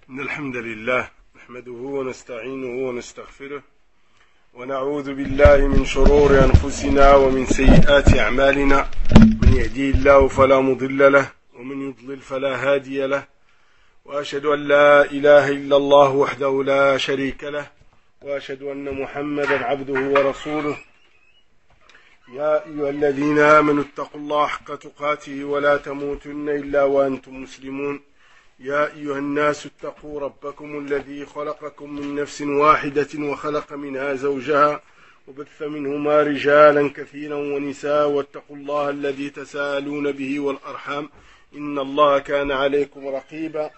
إن الحمد لله نحمده ونستعينه ونستغفره ونعوذ بالله من شرور أنفسنا ومن سيئات أعمالنا. من يهديه الله فلا مضل له ومن يضلل فلا هادي له، وأشهد أن لا إله إلا الله وحده لا شريك له، وأشهد أن محمدا عبده ورسوله. يا أيها الذين آمنوا اتقوا الله حق تقاته ولا تموتن إلا وأنتم مسلمون. يا أيها الناس اتقوا ربكم الذي خلقكم من نفس واحدة وخلق منها زوجها وبث منهما رجالا كثيرا ونساء، واتقوا الله الذي تساءلون به والأرحام إن الله كان عليكم رقيبا.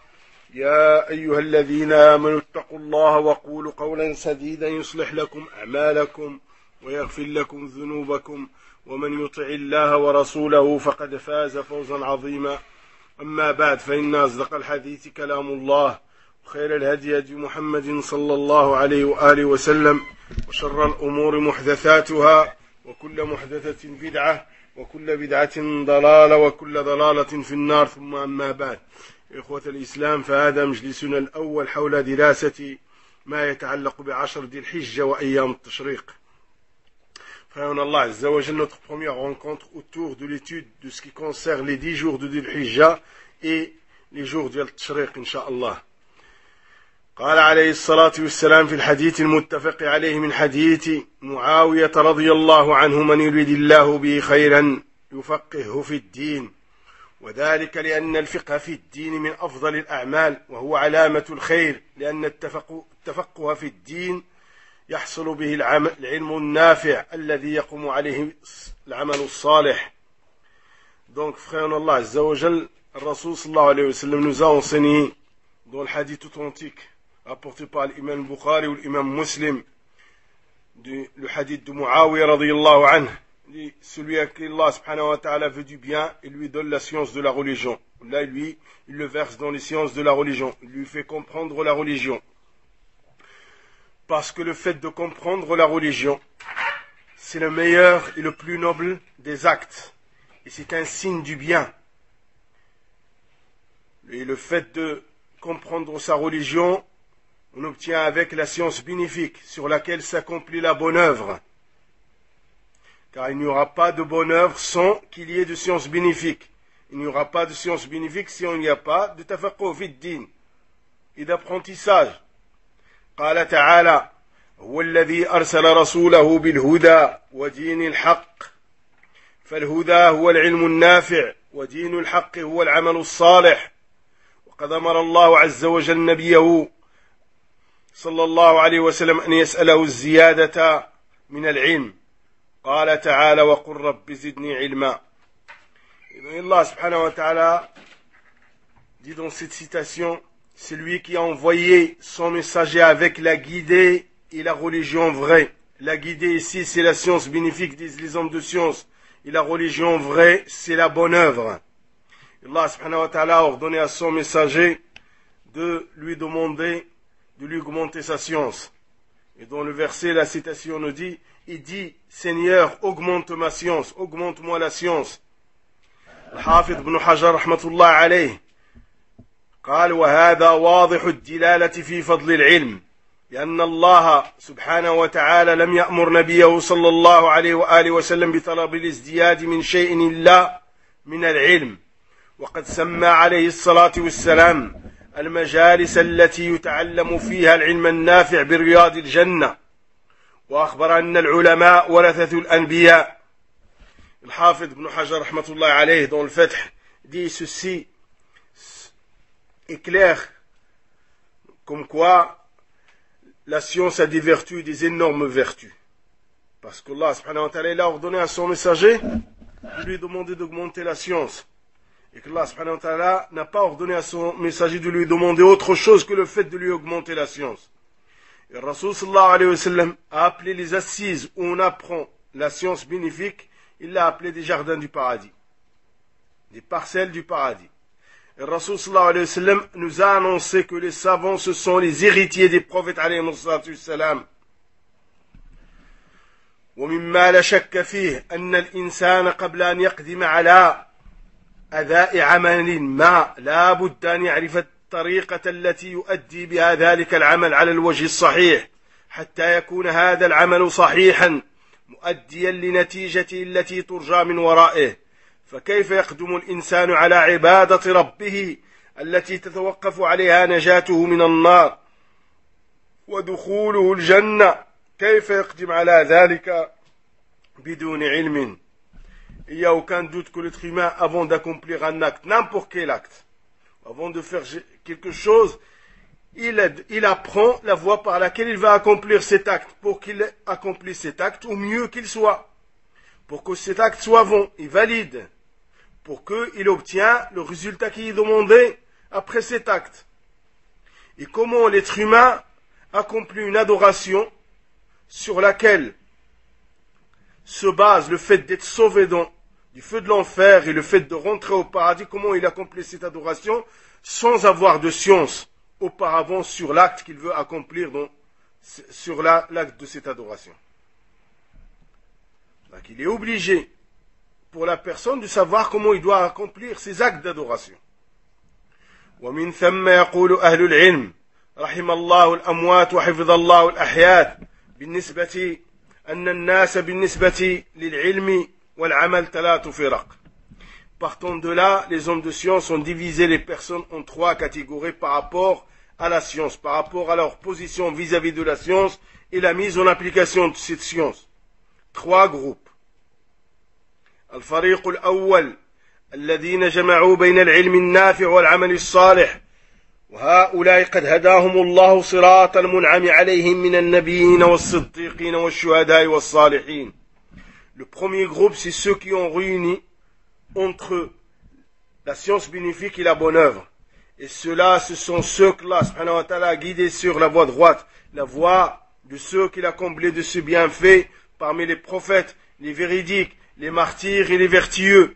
يا أيها الذين آمنوا اتقوا الله وقولوا قولا سديدا يصلح لكم أعمالكم ويغفر لكم ذنوبكم، ومن يطع الله ورسوله فقد فاز فوزا عظيما. أما بعد، فإن أصدق الحديث كلام الله، وخير الهدي هدي محمد صلى الله عليه وآله وسلم، وشر الأمور محدثاتها، وكل محدثة بدعة، وكل بدعة ضلالة، وكل ضلالة في النار. ثم أما بعد، إخوة الإسلام، فهذا مجلسنا الأول حول دراسة ما يتعلق بعشر ذي الحجة وأيام التشريق. Frère Allah Azza wa Jalla, notre première rencontre autour de l'étude de ce qui concerne les 10 jours de Dhul Hijjah et les jours du Tashriq, Inch'Allah. قال عليه الصلاة والسلام في الحديث المتفق عليه من حديث معاوية رضي الله عنه: من يريد الله به خيرا يفقهه في الدين، وذلك لأن الفقه في الدين من أفضل الأعمال، وهو علامة الخير، لأن التفقه في الدين يحصل به العلم النافع الذي يقوم عليه العمل الصالح. Donc, frère Allah Azza wa Jal, Rasul sallallahu alayhi wa sallam nous a enseigné dans le hadith authentique rapporté par l'imam Bukhari ou l'imam Muslim, le hadith de Muawiyah radiyallahu anhu, celui à qui Allah subhanahu wa ta'ala veut du bien et lui donne la science de la religion. Là, lui, il le verse dans les sciences de la religion, il lui fait comprendre la religion. Parce que le fait de comprendre la religion, c'est le meilleur et le plus noble des actes. Et c'est un signe du bien. Et le fait de comprendre sa religion, on obtient avec la science bénéfique sur laquelle s'accomplit la bonne œuvre. Car il n'y aura pas de bonne œuvre sans qu'il y ait de science bénéfique. Il n'y aura pas de science bénéfique si on n'y a pas de tafaqquh fi ddin et d'apprentissage. قال تعالى: هو الذي أرسل رسوله بالهدى ودين الحق، فالهدى هو العلم النافع، ودين الحق هو العمل الصالح. وقد أمر الله عز وجل نبيه صلى الله عليه وسلم أن يسأله الزيادة من العلم. قال تعالى: وقل رب زدني علما. Allah subhanahu wa ta'ala dit dans cette citation: c'est lui qui a envoyé son messager avec la guidée et la religion vraie. La guidée ici, c'est la science bénéfique, disent les hommes de science. Et la religion vraie, c'est la bonne œuvre. Allah subhanahu wa ta'ala a ordonné à son messager de lui demander de lui augmenter sa science. Et dans le verset, la citation nous dit: il dit, Seigneur, augmente ma science, augmente-moi la science. Al-Hafidh ibn Hajar rahmatullah alayh قال: وهذا واضح الدلالة في فضل العلم، لأن الله سبحانه وتعالى لم يأمر نبيه صلى الله عليه وآله وسلم بطلب الازدياد من شيء إلا من العلم، وقد سمى عليه الصلاة والسلام المجالس التي يتعلم فيها العلم النافع برياض الجنة، وأخبر أن العلماء ورثة الأنبياء. الحافظ ابن حجر رحمة الله عليه dans le Fath dit ceci est clair, comme quoi la science a des vertus, des énormes vertus. Parce qu'Allah subhanahu wa ta'ala a ordonné à son messager de lui demander d'augmenter la science. Et qu'Allah subhanahu wa ta'ala n'a pas ordonné à son messager de lui demander autre chose que le fait de lui augmenter la science. Et Rasul sallallahu alayhi wa sallam a appelé les assises où on apprend la science bénéfique, il l'a appelé des jardins du paradis, des parcelles du paradis. Et Rasul sallallahu alayhi wa sallam nous a annoncé que les savants, ce sont les héritiers des prophètes alayhi salatu wassalam. ومما لا شك فيه أن الإنسان قبل أن يقدم على أداء عمل ما لا بد أن يعرف الطريقة التي يؤدي بها ذلك العمل على الوجه الصحيح حتى يكون هذا العمل صحيحا مؤديا لنتيجته التي ترجى من ورائه. فكيف يقدم الإنسان على عبادة ربه التي تتوقف عليها نجاته من النار ودخوله الجنة؟ كيف يقدم على ذلك بدون علم؟ Il n'y a aucun doute que l'être humain, avant d'accomplir un acte, n'importe quel acte, avant de faire quelque chose, il apprend la voie par laquelle il va accomplir cet acte, pour qu'il accomplisse cet acte au mieux qu'il soit, pour que cet acte soit bon et valide, pour qu'il obtienne le résultat qui est demandé après cet acte. Et comment l'être humain accomplit une adoration sur laquelle se base le fait d'être sauvé du feu de l'enfer et le fait de rentrer au paradis, comment il accomplit cette adoration sans avoir de science auparavant sur l'acte qu'il veut accomplir, sur l'acte de cette adoration. Donc il est obligé pour la personne de savoir comment il doit accomplir ces actes d'adoration. ومن ثم يقول أهل العلم رحم الله الأموات وحفظ الله الأحياء بالنسبة أن الناس بالنسبة للعلم والعمل ثلاث فرق. Partant de là, les hommes de science ont divisé les personnes en trois catégories par rapport à la science, par rapport à leur position vis-à-vis de la science et la mise en application de cette science. Trois groupes. الفريق الأول الذين جمعوا بين العلم النافع والعمل الصالح وهؤلاء قد هداهم الله صراط المنعم عليهم من النبيين والصديقين والشهداء والصالحين. Le premier groupe, c'est ceux qui ont réuni entre la science bénéfique et la bonne œuvre. Et ceux-là, ce sont ceux que Allah subhanahu wa ta'ala a guidés sur la voie droite, la voie de ceux qu'il a comblés de ce bienfait parmi les prophètes, les véridiques, les martyrs et les vertueux.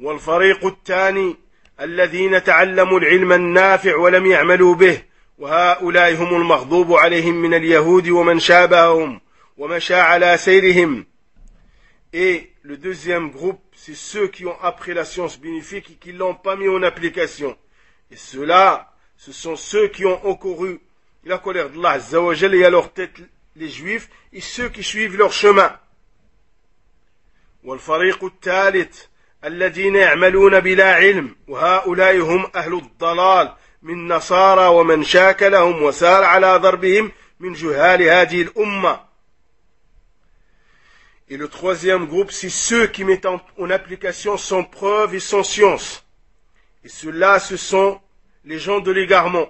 والفريق الثاني الذين تعلموا العلم النافع ولم يعملوا به وهؤلاء هم المغضوب عليهم من اليهود ومن شابههم ومشى على سيرهم. Et le deuxième groupe, c'est ceux qui ont appris la science bénéfique et qui ne l'ont pas mis en application. Et ceux-là, ce sont ceux qui ont encouru la colère d'Allah Azza wa Jalla et à leur tête les juifs et ceux qui suivent leur chemin. والفريق الثالث الذين يعملون بلا علم وهؤلاء هم أهل الضلال من نصارى ومن شاكلهم وسار على ضربهم من جهال هذه الأمة. Et le troisième groupe, c'est ceux qui mettent en application sans preuve et sans science. Et ceux-là, ce sont les gens de l'égarement.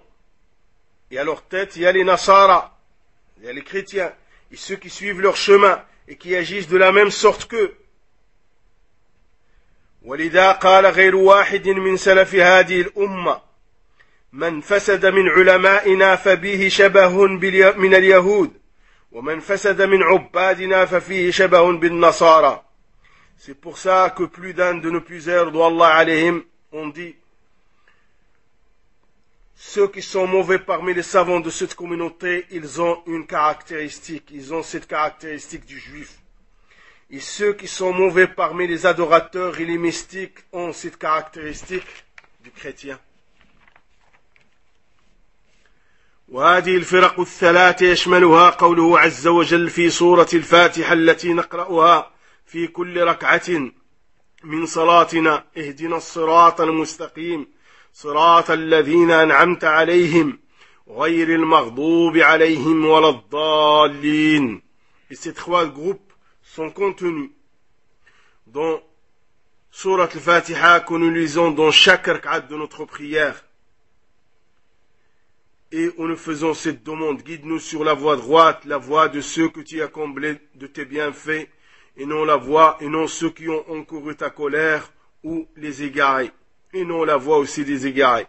Et à leur tête, il y a les Nasara, il y a les chrétiens, et ceux qui suivent leur chemin et qui agissent de la même sorte qu'eux. ولذا قال غير واحد من سلف هذه الأمة من فسد من علمائنا فبه شبه من اليهود ومن فسد من عبادنا ففيه شبه بالنصارى. C'est pour ça que plus d'un de nos plusieurs d'Allah alayhim ont dit ceux qui sont mauvais parmi les savants de cette communauté, ils ont une caractéristique, ils ont cette caractéristique du juif. Et ceux qui sont mauvais parmi les adorateurs et les mystiques ont cette caractéristique du chrétien. وهذه الفرق الثلاث يشملها قوله عز وجل في سورة الفاتحة التي نقرأها في كل ركعة من صلاتنا اهدنا الصراط المستقيم صراط الذين أنعمت عليهم غير المغضوب عليهم ولا الضالين. Et ces trois groupes sont contenus dans Surat al-Fatiha que nous lisons dans chaque rak'at de notre prière. Et où nous faisons cette demande, guide-nous sur la voie droite, la voie de ceux que tu as comblés de tes bienfaits, et non la voie, et non ceux qui ont encouru ta colère ou les égarés, et non la voie aussi des égarés.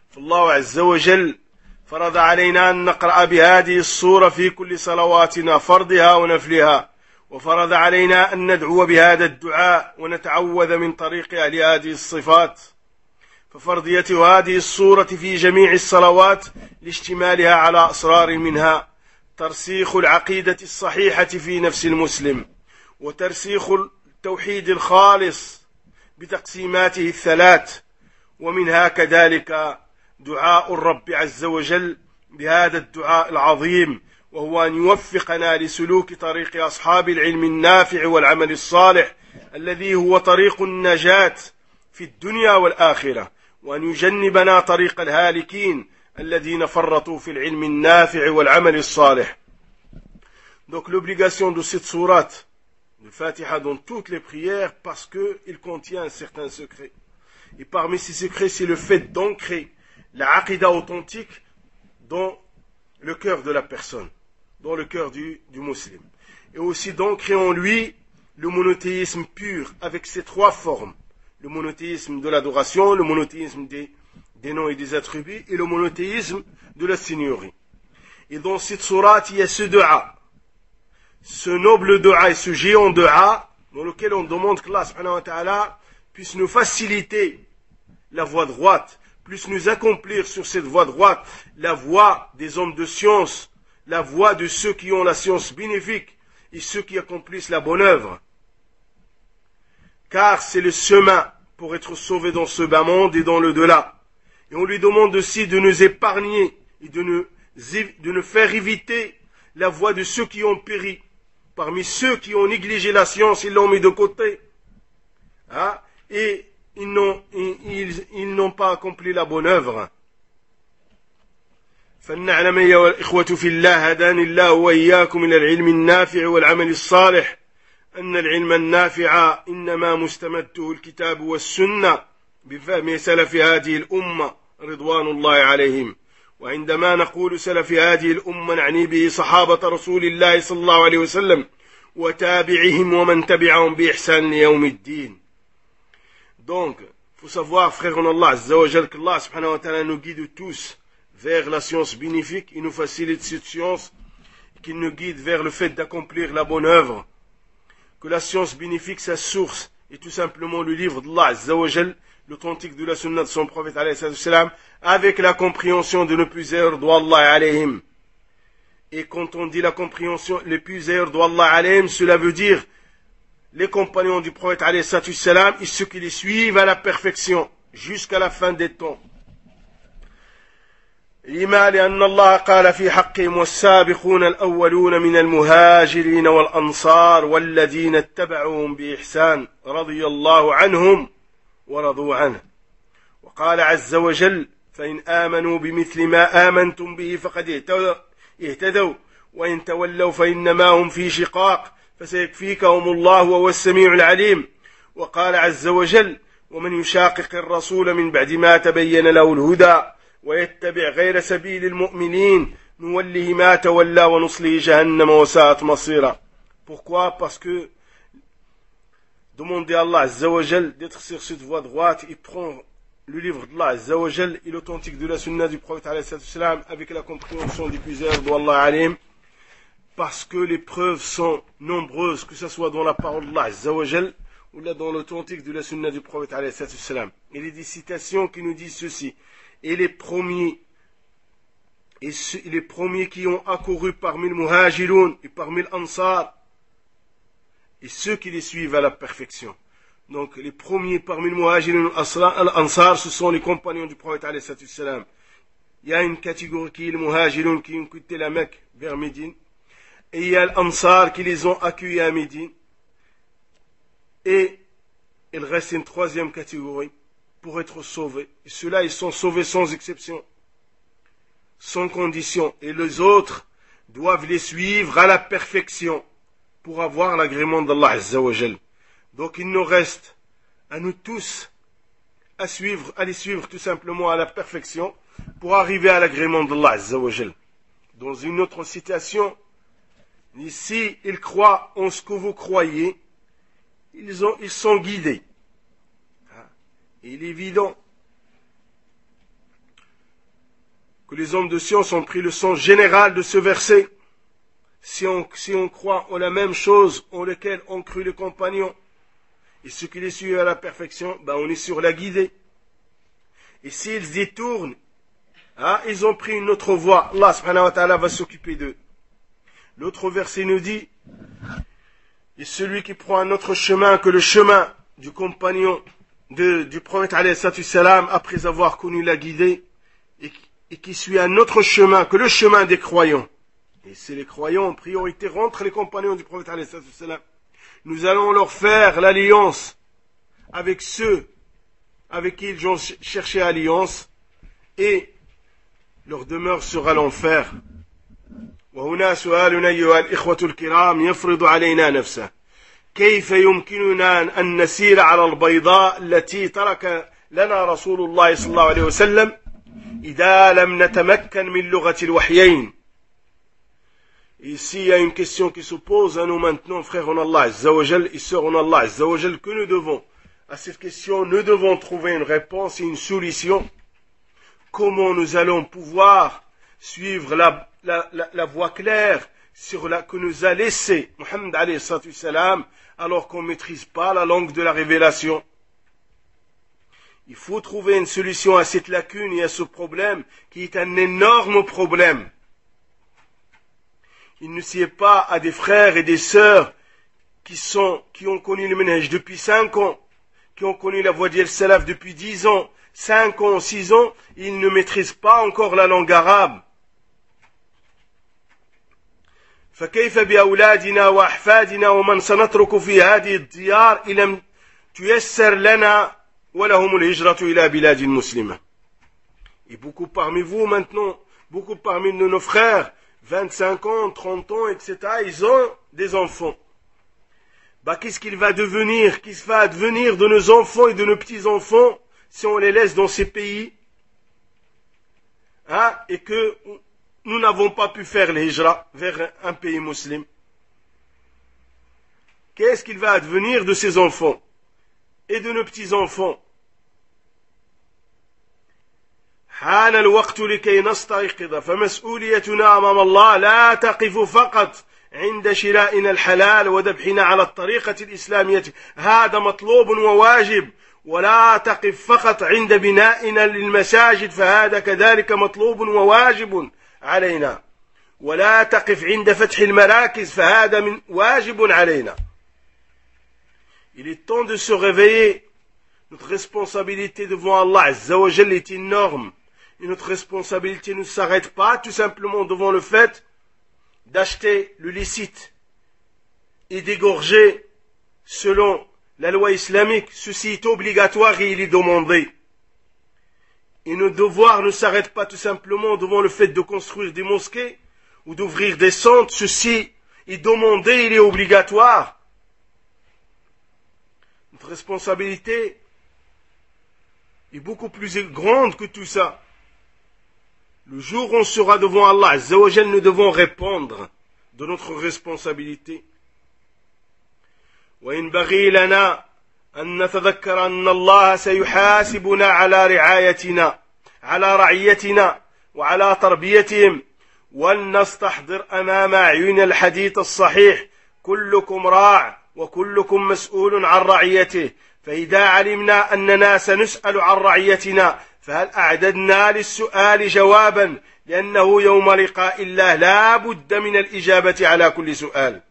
فالله عز وجل فرض علينا أن نقرأ بهذه السورة في كل صلواتنا فرضها ونفلها، وفرض علينا أن ندعو بهذا الدعاء ونتعوذ من طريق أهل هذه الصفات. ففرضية هذه السورة في جميع الصلوات لاشتمالها على أسرار منها ترسيخ العقيدة الصحيحة في نفس المسلم وترسيخ التوحيد الخالص بتقسيماته الثلاث ومنها كذلك دعاء الرب عز وجل بهذا الدعاء العظيم، وهو أن يوفقنا لسلوك طريق أصحاب العلم النافع والعمل الصالح الذي هو طريق النجاة في الدنيا والآخرة، وأن يجنبنا طريق الهالكين الذين فرطوا في العلم النافع والعمل الصالح. Donc l'obligation de cette sourate de Fatiha dans toutes les prières, parce qu'il contient un certain secret. Et parmi ces secrets, c'est le fait d'ancrer la aqidah authentique dans le cœur de la personne, dans le cœur du musulman. Et aussi d'ancrer en lui le monothéisme pur avec ses trois formes. Le monothéisme de l'adoration, le monothéisme des noms et des attributs, et le monothéisme de la seigneurie. Et dans cette sourate, il y a ce dua, ce noble dua et ce géant dua, dans lequel on demande que Allah subhanahu wa ta'ala puisse nous faciliter la voie droite, puisse nous accomplir sur cette voie droite, la voie des hommes de science, la voie de ceux qui ont la science bénéfique et ceux qui accomplissent la bonne œuvre. Car c'est le chemin pour être sauvé dans ce bas monde et dans le delà. Et on lui demande aussi de nous épargner et de nous faire éviter la voie de ceux qui ont péri. Parmi ceux qui ont négligé la science, ils l'ont mis de côté. Hein? Et ils n'ont pas accompli la bonne œuvre. فلنعلم أيها الإخوة في الله هداني الله وإياكم إلى العلم النافع والعمل الصالح أن العلم النافع إنما مستمده الكتاب والسنة بفهم سلف هذه الأمة رضوان الله عليهم. وعندما نقول سلف هذه الأمة نعني به صحابة رسول الله صلى الله عليه وسلم وتابعهم ومن تبعهم بإحسان ليوم الدين. Donc, il faut savoir, frère en Allah, Azza wa Jal, qu'Allah subhanahu wa ta'ala nous guide tous vers la science bénéfique, il nous facilite cette science, qu'il nous guide vers le fait d'accomplir la bonne œuvre, que la science bénéfique, sa source est tout simplement le livre d'Allah Azza wa Jal, l'authentique de la sunna de son prophète alayhi salam, avec la compréhension de nos plusieurs d'Allah alayhim. Et quand on dit la compréhension, les plusieurs d'Allah alayhim, cela veut dire les compagnons du prophète alayhi salam et ceux qui les suivent à la perfection jusqu'à la fin des temps. لما لأن الله قال في حقهم والسابقون الأولون من المهاجرين والأنصار والذين اتبعوهم بإحسان رضي الله عنهم ورضوا عنه. وقال عز وجل فإن آمنوا بمثل ما آمنتم به فقد اهتدوا وإن تولوا فإنما هم في شقاق فسيكفيكهم الله وهو السميع العليم. وقال عز وجل ومن يشاقق الرسول من بعد ما تبين له الهدى ويتبع غير سبيل المؤمنين نوله ما تولى ونصله جهنم وساءت مصيرا. Pourquoi? Parce que demander à Allah Azza wa Jal d'être sur cette voie droite, il prend le livre d'Allah Azza wa Jal et l'authentique de la sunna du prophète alayhi salam avec la compréhension du plusieurs d'Allah alim, parce que les preuves sont nombreuses, que ce soit dans la parole d'Allah Azza wa Jal ou là dans l'authentique de la sunna du prophète alayhi salam. Il y a des citations qui nous disent ceci. Et les premiers qui ont accouru parmi les muhajiroun et parmi les ansar et ceux qui les suivent à la perfection. Donc les premiers parmi les muhajiroun et les ansar, ce sont les compagnons du prophète alayhi salam. Il y a une catégorie qui est les muhajiroun qui ont quitté la Mecque vers Médine, et il y a les ansar qui les ont accueillis à Médine, et il reste une troisième catégorie pour être sauvés. Et ceux-là, ils sont sauvés sans exception, sans condition. Et les autres doivent les suivre à la perfection pour avoir l'agrément d'Allah Azza wa Jal. Donc il nous reste à nous tous à les suivre tout simplement à la perfection pour arriver à l'agrément d'Allah Azza wa Jal. Dans une autre citation, ici, ils croient en ce que vous croyez, ils sont guidés. Il est évident que les hommes de science ont pris le sens général de ce verset. Si on croit en la même chose en laquelle ont cru les compagnons et ceux qui les suivent à la perfection, ben on est sur la guidée. Et s'ils détournent, ils ont pris une autre voie, Allah subhanahu wa ta'ala va s'occuper d'eux. L'autre verset nous dit, et celui qui prend un autre chemin que le chemin du compagnon du prophète alayhi salam après avoir connu la guidée et qui suit un autre chemin que le chemin des croyants. Et c'est les croyants en priorité rentrent les compagnons du prophète alayhi salam. Nous allons leur faire l'alliance avec ceux avec qui ils ont cherché alliance et leur demeure sera l'enfer. وهنا سؤال أيها الإخوة الكرام يفرض علينا نفسه كيف يمكننا أن نسير على البيضاء التي ترك لنا رسول الله صلى الله عليه وسلم إذا لم نتمكن من لغة الوحيين. Ici, il y a une question qui se pose à nous maintenant, frères en Allah Azza wa Jal et sœurs en Allah Azza wa Jal, que nous devons, à cette question, nous devons trouver une réponse et une solution. Comment nous allons pouvoir suivre la voie claire que nous a laissée Muhammad alayhi salam, alors qu'on ne maîtrise pas la langue de la révélation. Il faut trouver une solution à cette lacune et à ce problème qui est un énorme problème. Il ne sied pas à des frères et des sœurs qui ont connu le manhaj depuis 5 ans, qui ont connu la voie d'El Salaf depuis 10 ans, 5 ans, 6 ans, ils ne maîtrisent pas encore la langue arabe. فكيف بأولادنا وأحفادنا ومن سنترك في هذه الديار إن لم تيسر لنا ولهم الهجرة إلى بلاد مسلمة. Et beaucoup parmi vous maintenant, beaucoup parmi nos frères, 25 ans, 30 ans, etc., ils ont des enfants. Qu'est-ce qu'il va devenir, qu'est-ce qui va advenir de nos enfants et de nos petits-enfants si on les laisse dans ces pays, et que nous n'avons pas pu faire l'hijra vers un pays musulman? Qu'est-ce qu'il va advenir de ces enfants et de nos petits-enfants? حان الوقت لكي نستيقظ فمسؤوليتنا أمام الله لا تقف فقط عند شرائنا الحلال وذبحنا على الطريقة الإسلامية، هذا مطلوب وواجب، ولا تقف فقط عند بنائنا للمساجد فهذا كذلك مطلوب وواجب علينا، ولا تقف عند فتح المراكز فهذا واجب علينا. Il est temps de se réveiller. Notre responsabilité devant Allah Azza wa Jalla est énorme. Et notre responsabilité ne s'arrête pas tout simplement devant le fait d'acheter le licite et d'égorger selon la loi islamique. Ceci est obligatoire et il est demandé. Et nos devoirs ne s'arrêtent pas tout simplement devant le fait de construire des mosquées ou d'ouvrir des centres. Ceci est demandé, il est obligatoire. Notre responsabilité est beaucoup plus grande que tout ça. Le jour où on sera devant Allah Azza wa Jal, nous devons répondre de notre responsabilité. وينبغي لنا أن نتذكر أن الله سيحاسبنا على رعايتنا على رعيتنا وعلى تربيتهم، ولنستحضر أمام أعين الحديث الصحيح كلكم راع وكلكم مسؤول عن رعيته، فإذا علمنا أننا سنسأل عن رعيتنا فهل أعددنا للسؤال جوابا، لأنه يوم لقاء الله لا بد من الإجابة على كل سؤال.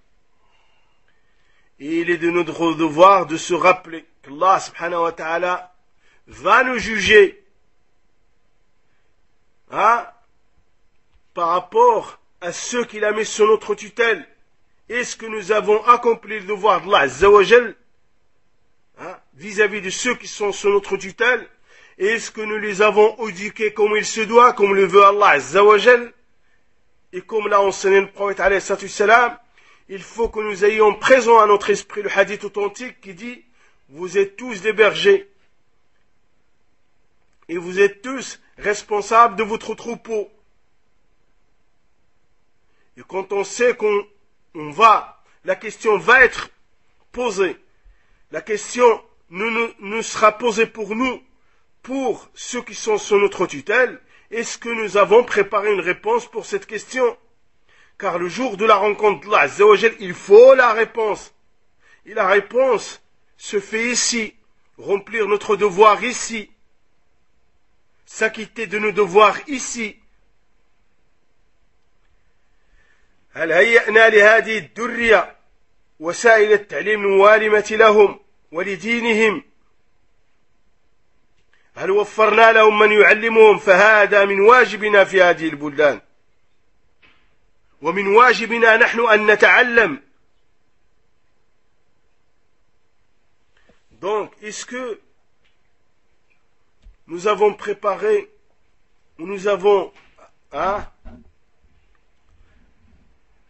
Et il est de notre devoir de se rappeler qu'Allah subhanahu wa ta'ala va nous juger par rapport à ceux qu'il a mis sous notre tutelle. Est-ce que nous avons accompli le devoir d'Allah Azza wa Jal vis-à-vis de ceux qui sont sous notre tutelle? Est-ce que nous les avons éduqués comme il se doit, comme le veut Allah Azza wa Jal? Et comme l'a enseigné le prophète alayhi salam, il faut que nous ayons présent à notre esprit le hadith authentique qui dit « Vous êtes tous des bergers et vous êtes tous responsables de votre troupeau. » Et quand on sait la question va être posée, la question nous sera posée pour nous, pour ceux qui sont sous notre tutelle, est-ce que nous avons préparé une réponse pour cette question? Car le jour de la rencontre d'Allah Azza wa Jal, il faut la réponse. Et la réponse se fait ici. Remplir notre devoir ici. S'acquitter de nos devoirs ici. هل هيأنا لهذه الذرية وسائل التعليم الموالمة لهم ولدينهم هل وفرنا لهم من يعلمهم؟ فهذا من واجبنا في هذه البلدان، ومن واجبنا نحن أن نتعلم. Donc, est-ce que nous avons préparé, ou nous avons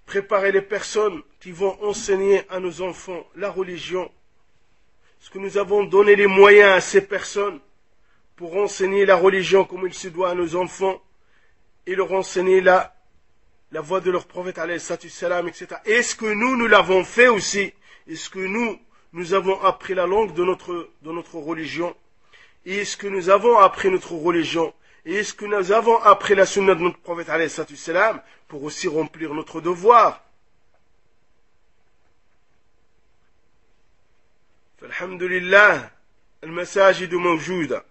préparé les personnes qui vont enseigner à nos enfants la religion? Est-ce que nous avons donné les moyens à ces personnes pour enseigner la religion comme il se doit à nos enfants et leur enseigner la voie de leur prophète, alayhi salam, etc. Est-ce que nous l'avons fait aussi? Est-ce que nous avons appris la langue de notre religion? Et est-ce que nous avons appris notre religion? Et est-ce que nous avons appris la sunna de notre prophète, alayhi salam, pour aussi remplir notre devoir? فالحمد لله المساجد موجودة،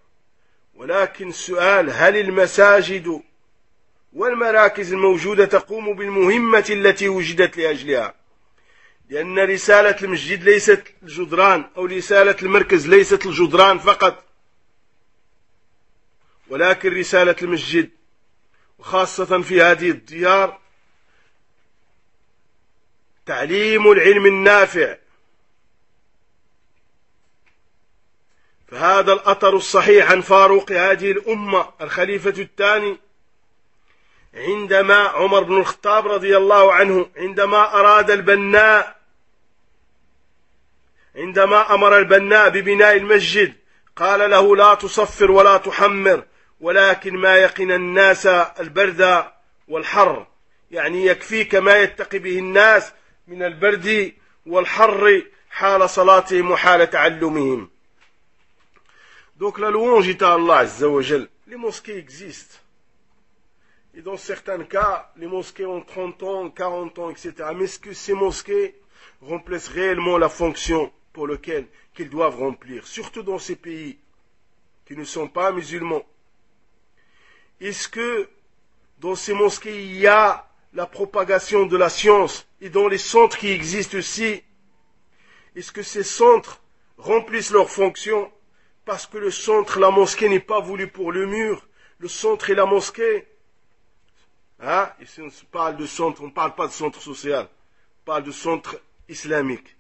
ولكن السؤال: هل المساجد والمراكز الموجودة تقوم بالمهمة التي وجدت لأجلها؟ لأن رسالة المسجد ليست الجدران، أو رسالة المركز ليست الجدران فقط، ولكن رسالة المسجد وخاصة في هذه الديار تعليم العلم النافع. فهذا الأثر الصحيح عن فاروق هذه الأمة الخليفة الثاني، عندما عمر بن الخطاب رضي الله عنه عندما أمر البناء ببناء المسجد قال له: لا تصفر ولا تحمر، ولكن ما يقين الناس البرد والحر، يعني يكفيك ما يتقي به الناس من البرد والحر حال صلاتهم وحال تعلمهم. Donc la louange est à Allah Azza wa Jal. Les mosquées existent. Et dans certains cas, les mosquées ont 30 ans, 40 ans, etc. Mais est-ce que ces mosquées remplissent réellement la fonction pour laquelle qu'ils doivent remplir, surtout dans ces pays qui ne sont pas musulmans? Est-ce que dans ces mosquées il y a la propagation de la science, et dans les centres qui existent aussi, est-ce que ces centres remplissent leur fonction? Parce que le centre, la mosquée n'est pas voulu pour le mur. Le centre et la mosquée, ici on parle de centre, on ne parle pas de centre social, on parle de centre islamique.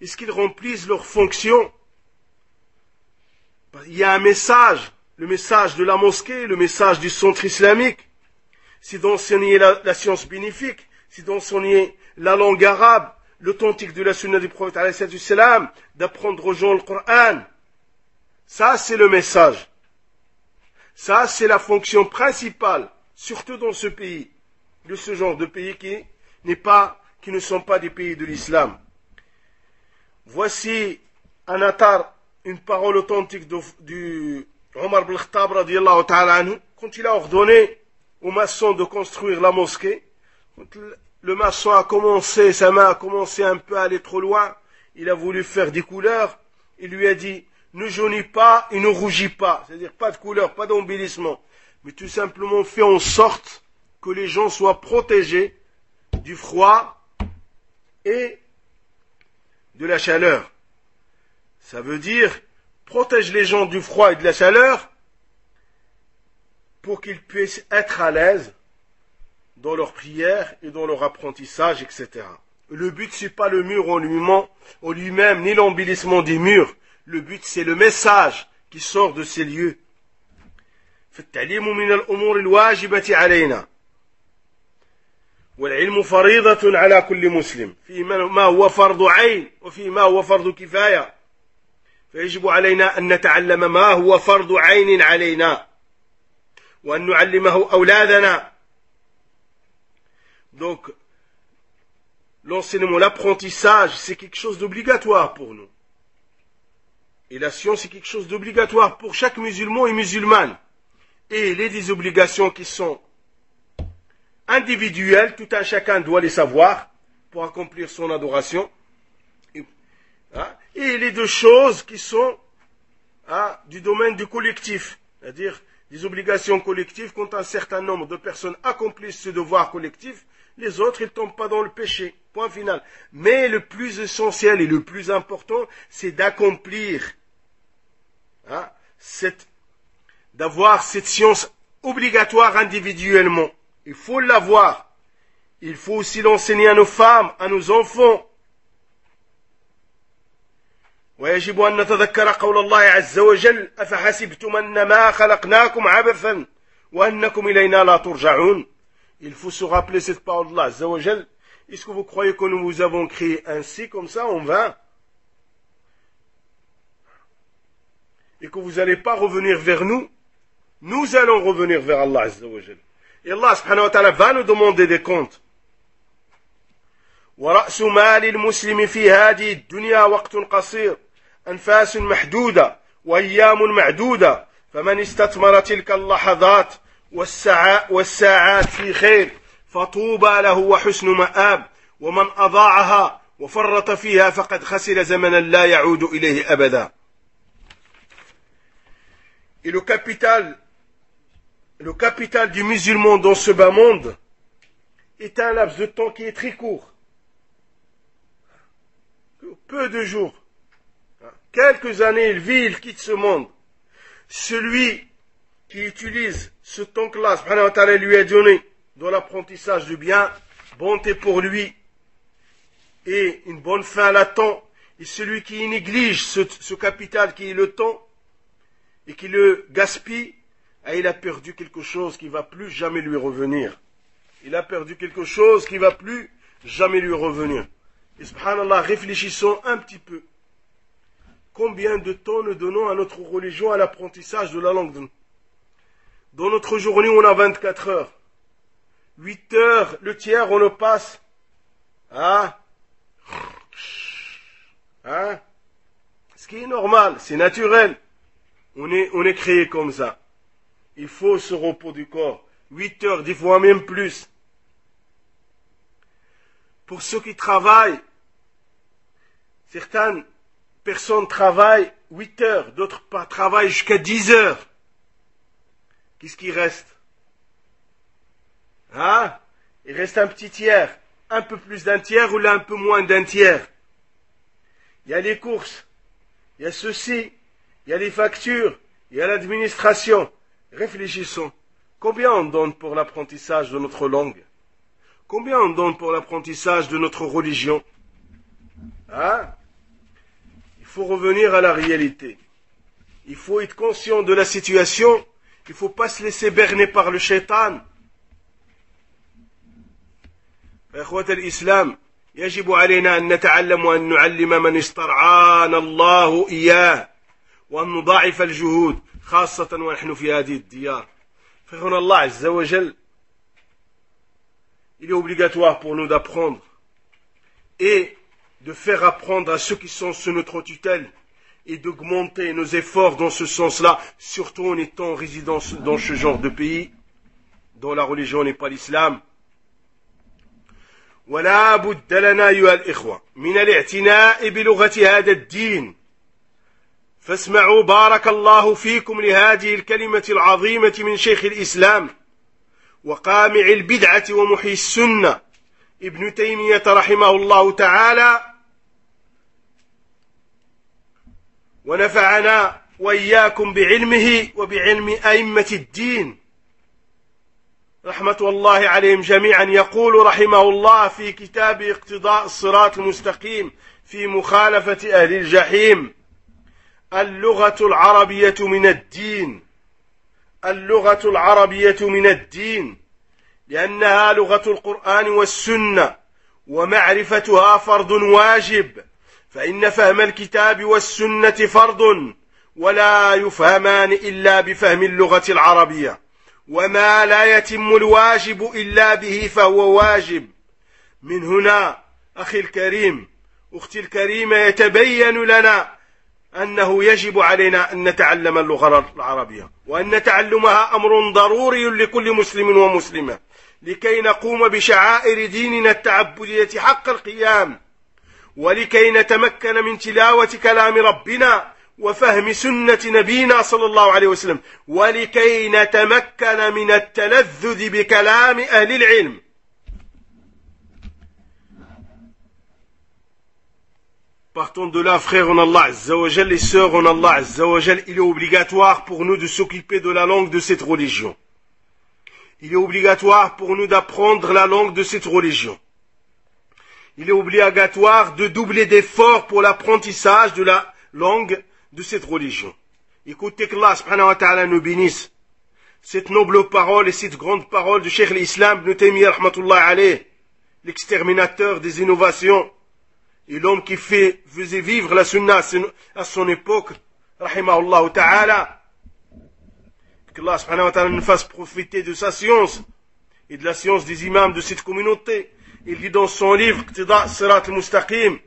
Est-ce qu'ils remplissent leur fonction? Il y a un message, le message de la mosquée, le message du centre islamique, c'est d'enseigner la science bénéfique, c'est d'enseigner la langue arabe, l'authentique de la sunna du prophète, alayhi salam, d'apprendre aux gens le Coran. Ça, c'est le message. Ça, c'est la fonction principale, surtout dans ce pays, de ce genre de pays qui ne sont pas des pays de l'islam. Voici un athar, une parole authentique du Omar ibn Khattab radiyallahu ta'ala anhu, quand il a ordonné aux maçons de construire la mosquée. Quand le maçon a commencé, sa main a commencé un peu à aller trop loin, il a voulu faire des couleurs, il lui a dit: ne jaunis pas et ne rougis pas, c'est-à-dire pas de couleur, pas d'embellissement, mais tout simplement fais en sorte que les gens soient protégés du froid et de la chaleur. Ça veut dire, protège les gens du froid et de la chaleur pour qu'ils puissent être à l'aise dans leur prière et dans leur apprentissage, etc. Le but, c'est pas le mur en lui-même, ni l'embellissement des murs. Le but, c'est le message qui sort de ces lieux. فالتعليم من الأمور الواجبة علينا، والعلم فريضة على كل مسلم، فيما هو فرض عين وفيما هو فرض كفاية، فيجب علينا أن نتعلم ما هو فرض عين علينا وأن نعلمه أولادنا. Donc, l'enseignement, l'apprentissage, c'est quelque chose d'obligatoire pour nous. Et la science, c'est quelque chose d'obligatoire pour chaque musulman et musulmane. Et il y a des obligations qui sont individuelles, tout un chacun doit les savoir pour accomplir son adoration. Et il y a des choses qui sont du domaine du collectif, c'est-à-dire des obligations collectives. Quand un certain nombre de personnes accomplissent ce devoir collectif, les autres, ils ne tombent pas dans le péché. Point final. Mais le plus essentiel et le plus important, c'est d'accomplir d'avoir cette science obligatoire individuellement. Il faut l'avoir. Il faut aussi l'enseigner à nos femmes, à nos enfants. ويجب أن نتذكر قول الله عز وجل أفحسبتم أنما خلقناكم عبثا وأنكم إلينا لا ترجعون. Il faut se rappeler cette parole d'Allah Azza wa Jal. Est-ce que vous croyez que nous vous avons créé ainsi, comme ça, en vain, et que vous n'allez pas revenir vers nous? Nous allons revenir vers Allah Azza wa Jal. Et Allah subhanahu wa ta'ala va nous demander des comptes. ورأس مال المسلم في هذه الدنيا وقت قصير أنفاس محدودة وأيام معدودة فمن استثمر تلك اللحظات والساعات في خير فطوبى له وحسن مآب ومن أضاعها وفرط فيها فقد خسر زمنا لا يعود إليه أبدا. Et le capital du musulman dans ce bas monde est un laps de temps qui est très court. Peu de jours. Quelques années, il vit, il quitte ce monde. Celui qui utilise ce temps que Allah subhanahu wa ta'ala lui a donné dans l'apprentissage du bien, bonté pour lui et une bonne fin l'attend. Et celui qui néglige ce capital qui est le temps et qui le gaspille, il a perdu quelque chose qui ne va plus jamais lui revenir. Il a perdu quelque chose qui ne va plus jamais lui revenir. Et subhanallah, réfléchissons un petit peu. Combien de temps nous donnons à notre religion, à l'apprentissage de la langue? Dans notre journée, on a 24 heures. 8 heures, le tiers, on le passe. Ce qui est normal, c'est naturel. On est créé comme ça. Il faut ce repos du corps. 8 heures, des fois même plus. Pour ceux qui travaillent, certaines personnes travaillent 8 heures, d'autres travaillent jusqu'à 10 heures. Qu'est-ce qui reste? Il reste un petit tiers, un peu plus d'un tiers ou là un peu moins d'un tiers. Il y a les courses, il y a ceci, il y a les factures, il y a l'administration. Réfléchissons. Combien on donne pour l'apprentissage de notre langue? Combien on donne pour l'apprentissage de notre religion? Il faut revenir à la réalité. Il faut être conscient de la situation. Il ne faut pas se laisser berner par le shaitan. إخوة الإسلام يجب علينا أن نتعلم وأن نعلم من استرعانا الله إياه وأن نضاعف الجهود خاصة ونحن في هذه الديار. Frère Allah Azza wa Jal, il est obligatoire pour nous d'apprendre et de faire apprendre à ceux qui sont sous notre tutelle et d'augmenter nos efforts dans ce sens-là, surtout en étant résident dans ce genre de pays dont la religion n'est pas l'islam. ولا بد لنا أيها الإخوة من الاعتناء بلغة هذا الدين فاسمعوا بارك الله فيكم لهذه الكلمة العظيمة من شيخ الإسلام وقامع البدعة ومحيي السنة ابن تيمية رحمه الله تعالى ونفعنا وإياكم بعلمه وبعلم أئمة الدين رحمة الله عليهم جميعا. يقول رحمه الله في كتاب اقتضاء الصراط المستقيم في مخالفة أهل الجحيم: اللغة العربية من الدين، اللغة العربية من الدين لأنها لغة القرآن والسنة ومعرفتها فرض واجب، فإن فهم الكتاب والسنة فرض ولا يفهمان إلا بفهم اللغة العربية، وما لا يتم الواجب إلا به فهو واجب. من هنا أخي الكريم أختي الكريمة يتبين لنا أنه يجب علينا أن نتعلم اللغة العربية وأن تعلمها أمر ضروري لكل مسلم ومسلمة لكي نقوم بشعائر ديننا التعبدية حق القيام ولكي نتمكن من تلاوة كلام ربنا وفهم سنة نبينا صلى الله عليه وسلم ولكي نتمكن من التلذذ بكلام أهل العلم. Partons de là, frères en Allah Azza wa Jal et sœurs en Allah Azza wa Jal, il est obligatoire pour nous de s'occuper de la langue de cette religion. Il est obligatoire pour nous d'apprendre la langue de cette religion. Il est obligatoire de doubler d'efforts pour l'apprentissage de la langue de cette religion. Écoutez qu'Allah subhanahu wa ta'ala nous bénisse cette noble parole et cette grande parole du Cheikh l'Islam Ibn Taymiyyah rahmatullah alayh, l'exterminateur des innovations et l'homme qui faisait vivre la sunna à son époque, rahimahullah ta'ala. Qu'Allah subhanahu wa ta'ala nous fasse profiter de sa science et de la science des imams de cette communauté. Il dit dans son livre Iqtida Sirat al-Mustaqim,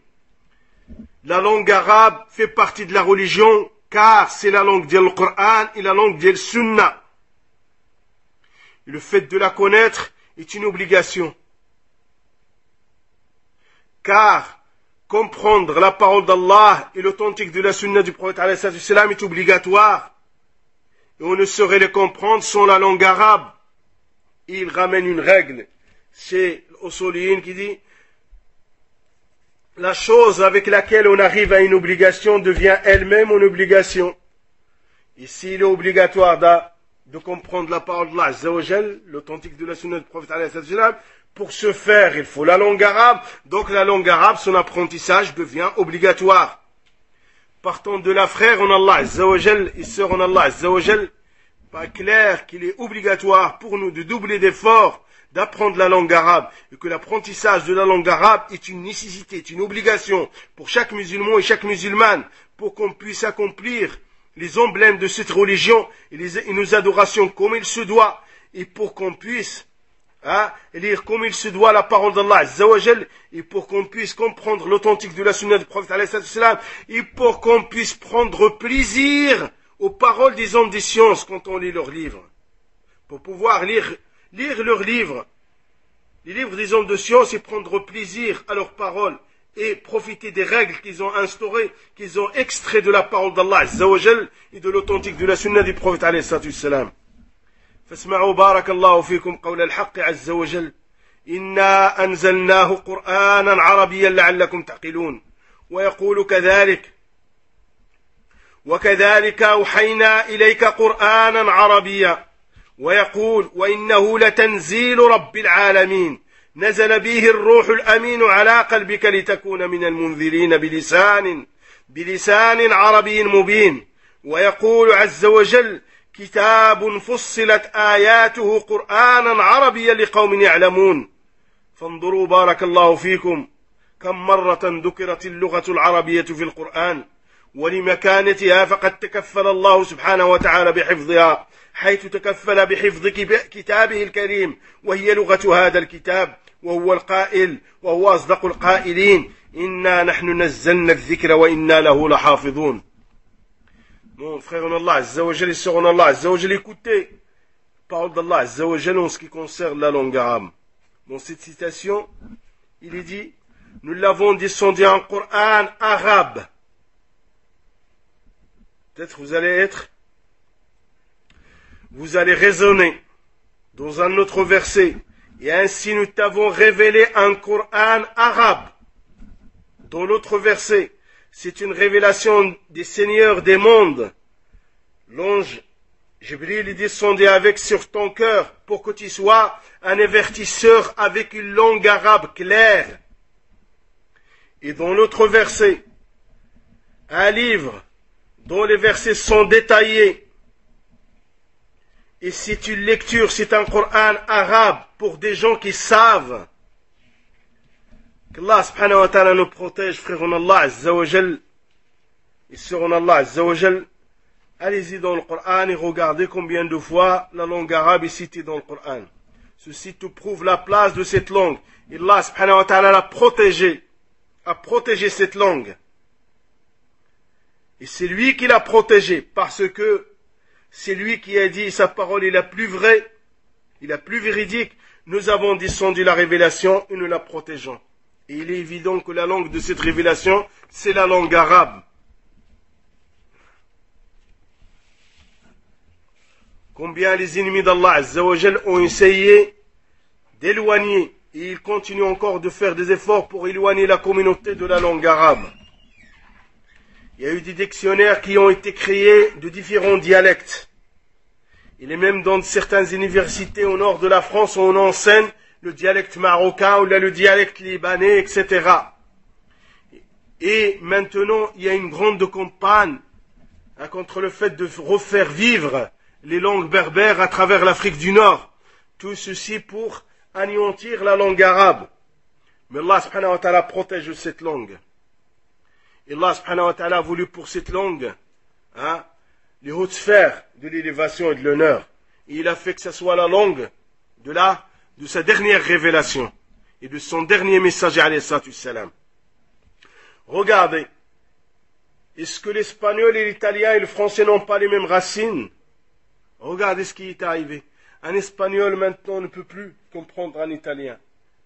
la langue arabe fait partie de la religion car c'est la langue du Coran et la langue du Sunna. Et le fait de la connaître est une obligation. Car comprendre la parole d'Allah et l'authentique de la Sunna du prophète alayhi salatu wassalam est obligatoire. Et on ne saurait les comprendre sans la langue arabe. Et il ramène une règle chez l'Usuliyin qui dit la chose avec laquelle on arrive à une obligation devient elle-même une obligation. Ici, il est obligatoire de comprendre la parole d'Allah Azza wa Jal, l'authentique de la Sunna du prophète alayhi salatu wassalam. Pour ce faire, il faut la langue arabe. Donc la langue arabe, son apprentissage devient obligatoire. Partons de la frère en Allah Azza wa Jal et sœur en Allah Azza wa Jal, pas clair qu'il est obligatoire pour nous de doubler d'efforts, d'apprendre la langue arabe, et que l'apprentissage de la langue arabe est une nécessité, est une obligation pour chaque musulman et chaque musulmane, pour qu'on puisse accomplir les emblèmes de cette religion et nos adorations comme il se doit, et pour qu'on puisse lire comme il se doit la parole d'Allah Azza wa Jal, et pour qu'on puisse comprendre l'authentique de la Sunna du prophète alayhi salatu wassalam, et pour qu'on puisse prendre plaisir aux paroles des hommes des sciences quand on lit leurs livres. Pour pouvoir lire leurs livres, les livres des hommes de science, et prendre plaisir à leurs paroles, et profiter des règles qu'ils ont instaurées, qu'ils ont extraites de la parole d'Allah Azza wa Jal et de l'authentique de la Sunna du prophète alayhi salatu wassalam. فاسمعوا بارك الله فيكم قول الحق عز وجل إنا أنزلناه قرآنا عربيا لعلكم تعقلون ويقول وكذلك أوحينا إليك قرآنا عربيا ويقول وإنه لتنزيل رب العالمين نزل به الروح الأمين على قلبك لتكون من المنذرين بلسان عربي مبين ويقول عز وجل كتاب فصلت آياته قرآنا عربيا لقوم يعلمون فانظروا بارك الله فيكم كم مرة ذكرت اللغة العربية في القرآن ولمكانتها فقد تكفل الله سبحانه وتعالى بحفظها حيث تكفل بحفظ كتابه الكريم وهي لغة هذا الكتاب وهو القائل وهو أصدق القائلين إنا نحن نزلنا الذكر وإنا له لحافظون. Mon frère en Allah Azza wa Jal et sœur en Allah Azza wa Jal, écoutez parole d'Allah Azza wa Jal en ce qui concerne la langue arabe. Dans cette citation, il est dit nous l'avons descendu en Coran arabe. Peut-être vous allez raisonner dans un autre verset, et ainsi nous t'avons révélé un Coran arabe. Dans l'autre verset, c'est une révélation des seigneurs des mondes. L'ange Jibril est descendu avec sur ton cœur pour que tu sois un avertisseur avec une langue arabe claire. Et dans l'autre verset, un livre dont les versets sont détaillés. Et c'est une lecture, c'est un Coran arabe pour des gens qui savent. Qu'Allah subhanahu wa ta'ala nous protège, frère en Allah Azza wa Jal et sœur en Allah Azza wa Jal. Allez-y dans le Coran et regardez combien de fois la langue arabe est citée dans le Coran. Ceci te prouve la place de cette langue. Et Allah subhanahu wa ta'ala a protégé cette langue. Et c'est lui qui l'a protégée parce que c'est lui qui a dit sa parole est la plus vraie, et la plus véridique. Nous avons descendu la révélation et nous la protégeons. Et il est évident que la langue de cette révélation, c'est la langue arabe. Combien les ennemis d'Allah Azza wa Jal ont essayé d'éloigner, et ils continuent encore de faire des efforts pour éloigner la communauté de la langue arabe. Il y a eu des dictionnaires qui ont été créés de différents dialectes. Il est même dans certaines universités au nord de la France où on enseigne le dialecte marocain ou là, le dialecte libanais, etc. Et maintenant, il y a une grande campagne contre le fait de refaire vivre les langues berbères à travers l'Afrique du Nord. Tout ceci pour anéantir la langue arabe. Mais Allah subhanahu wa ta'ala protège cette langue. Et Allah subhanahu wa ta'ala a voulu pour cette langue les hautes sphères de l'élévation et de l'honneur. Et il a fait que ce soit la langue de sa dernière révélation et de son dernier messager alayhi salatu wassalam. Regardez, est-ce que l'espagnol et l'italien et le français n'ont pas les mêmes racines? Regardez ce qui est arrivé. Un espagnol maintenant ne peut plus comprendre un italien.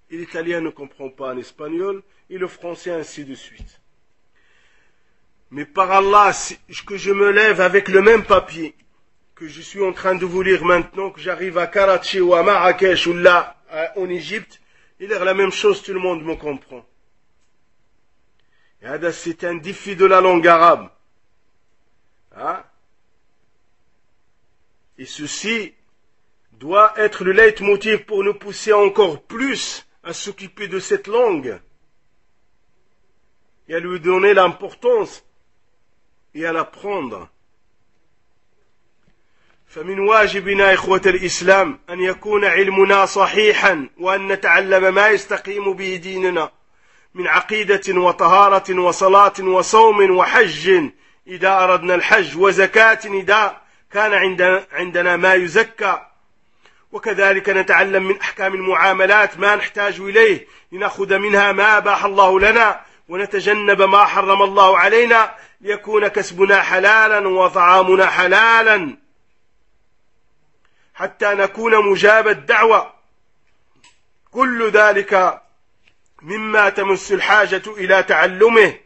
Et l'italien ne comprend pas un espagnol et le français ainsi de suite. Mais par Allah, que je me lève avec le même papier que je suis en train de vous lire maintenant, que j'arrive à Karachi ou à Marrakech ou là en Égypte, il est la même chose, tout le monde me comprend. Et c'est un défi de la langue arabe. Et ceci doit être le leitmotiv pour nous pousser encore plus à s'occuper de cette langue et à lui donner l'importance et à l'apprendre. فمن واجبنا إخوة الإسلام أن يكون علمنا صحيحا وأن نتعلم ما يستقيم به ديننا من عقيدة وطهارة وصلاة وصوم وحج إذا أردنا الحج وزكاة إذا كان عندنا ما يزكى وكذلك نتعلم من أحكام المعاملات ما نحتاج إليه لنأخذ منها ما أباح الله لنا ونتجنب ما حرم الله علينا ليكون كسبنا حلالا وطعامنا حلالا حتى نكون مجاب الدعوة. كل ذلك مما تمس الحاجة إلى تعلمه